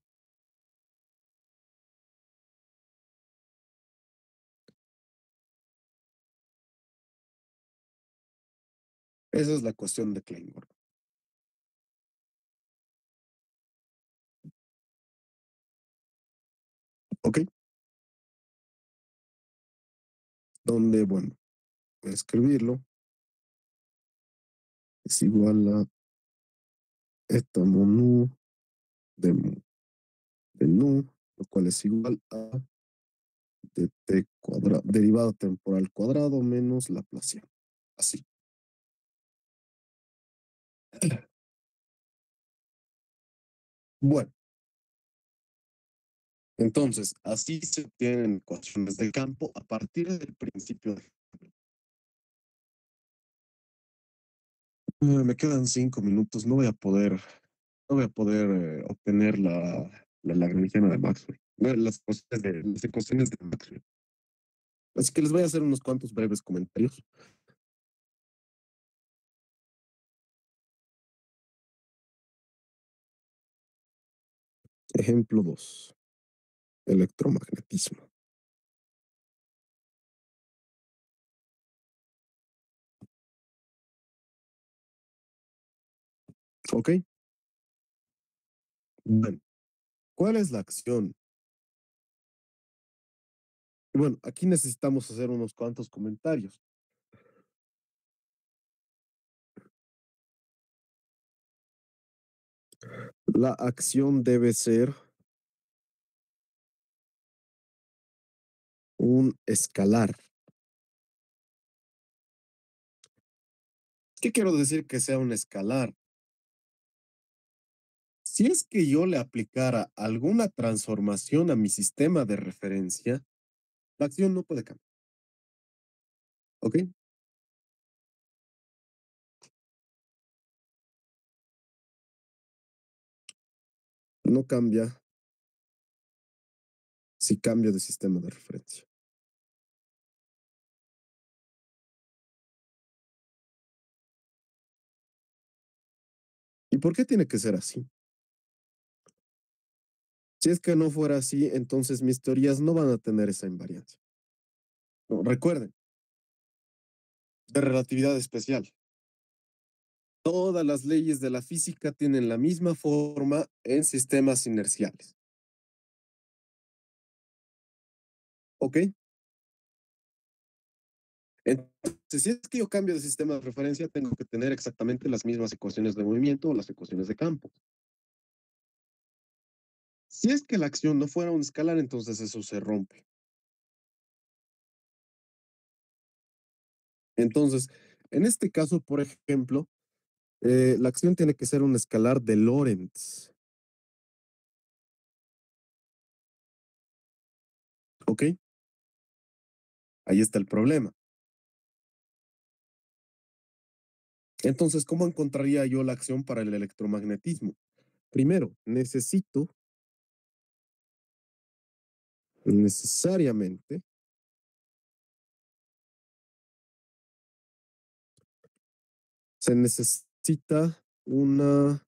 Speaker 1: Esa es la cuestión de Klein-Gordon. ¿Ok? Donde, bueno, voy a escribirlo, es igual a eta mu mu de nu, lo cual es igual a de t cuadrado, derivada temporal cuadrado menos Laplaciano. Así. Bueno, entonces, así se obtienen ecuaciones del campo a partir del principio. Me quedan 5 minutos, no voy a poder obtener la lagrangiana de Maxwell, las ecuaciones de Maxwell. Así que les voy a hacer unos cuantos breves comentarios. Ejemplo 2. Electromagnetismo. ¿Ok? Bueno, ¿cuál es la acción? Bueno, aquí necesitamos hacer unos cuantos comentarios. La acción debe ser un escalar. ¿Qué quiero decir que sea un escalar? Si es que yo le aplicara alguna transformación a mi sistema de referencia, la acción no puede cambiar. ¿Ok? No cambia si cambio de sistema de referencia. ¿Y por qué tiene que ser así? Si es que no fuera así, entonces mis teorías no van a tener esa invariancia. No, recuerden, de relatividad especial. Todas las leyes de la física tienen la misma forma en sistemas inerciales. ¿Ok? Entonces, si es que yo cambio de sistema de referencia, tengo que tener exactamente las mismas ecuaciones de movimiento o las ecuaciones de campo. Si es que la acción no fuera un escalar, entonces eso se rompe. Entonces, en este caso, por ejemplo, la acción tiene que ser un escalar de Lorentz. ¿Ok? Ahí está el problema. Entonces, ¿cómo encontraría yo la acción para el electromagnetismo? Primero, necesariamente, se necesita una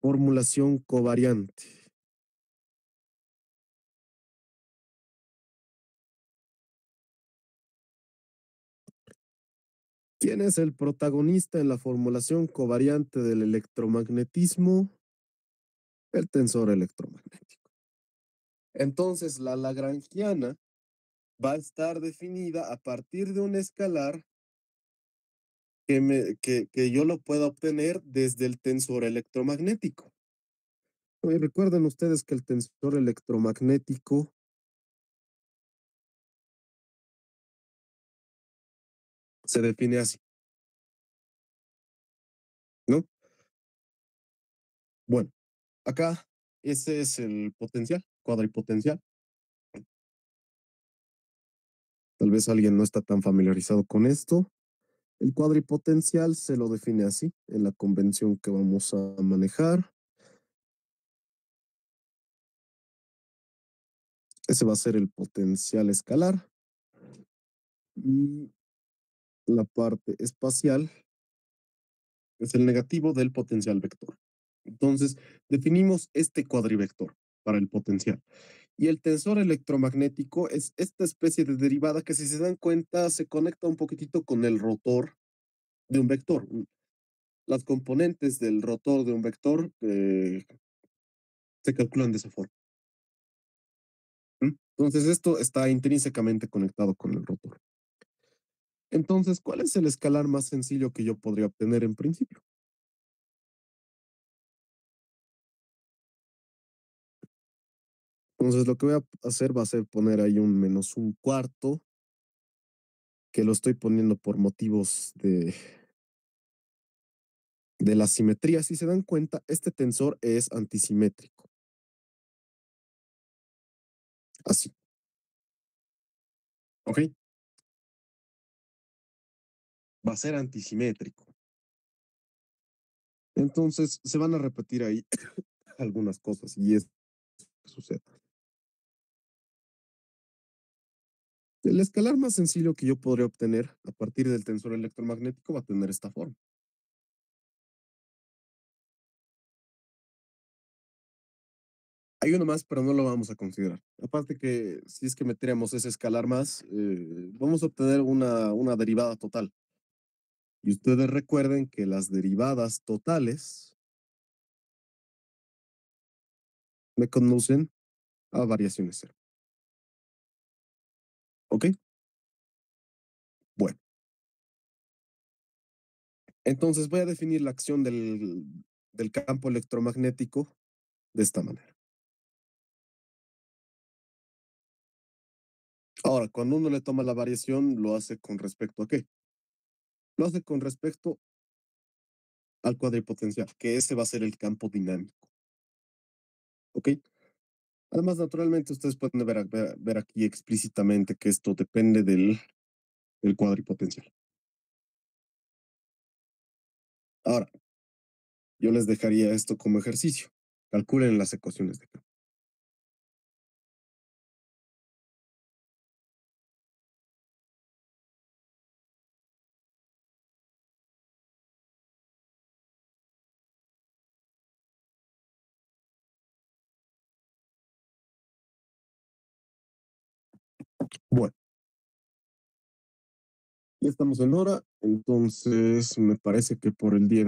Speaker 1: formulación covariante. ¿Quién es el protagonista en la formulación covariante del electromagnetismo? El tensor electromagnético. Entonces, la lagrangiana va a estar definida a partir de un escalar que yo lo pueda obtener desde el tensor electromagnético. Y recuerden ustedes que el tensor electromagnético se define así, ¿no? Bueno, acá ese es el potencial, cuadripotencial. Tal vez alguien no está tan familiarizado con esto. El cuadripotencial se lo define así en la convención que vamos a manejar. Ese va a ser el potencial escalar. Y la parte espacial es el negativo del potencial vector. Entonces, definimos este cuadrivector para el potencial. Y el tensor electromagnético es esta especie de derivada que, si se dan cuenta, se conecta un poquitito con el rotor de un vector. Las componentes del rotor de un vector se calculan de esa forma. Entonces, esto está intrínsecamente conectado con el rotor. Entonces, ¿cuál es el escalar más sencillo que yo podría obtener en principio? Entonces, lo que voy a hacer va a ser poner ahí un menos un cuarto, que lo estoy poniendo por motivos de la simetría. Si se dan cuenta, este tensor es antisimétrico. Así, ¿ok? Va a ser antisimétrico. Entonces, se van a repetir ahí algunas cosas y es lo que sucede. El escalar más sencillo que yo podría obtener a partir del tensor electromagnético va a tener esta forma. Hay uno más, pero no lo vamos a considerar. Aparte que si es que metiéramos ese escalar más, vamos a obtener una derivada total. Y ustedes recuerden que las derivadas totales me conducen a variaciones cero. ¿Ok? Bueno, entonces voy a definir la acción del campo electromagnético de esta manera. Ahora, cuando uno le toma la variación, lo hace con respecto a qué? Lo hace con respecto al cuadripotencial, que ese va a ser el campo dinámico. ¿Ok? Además, naturalmente, ustedes pueden ver aquí explícitamente que esto depende del cuadripotencial. Ahora, yo les dejaría esto como ejercicio. Calculen las ecuaciones de campo. Bueno, ya estamos en hora, entonces me parece que por el día de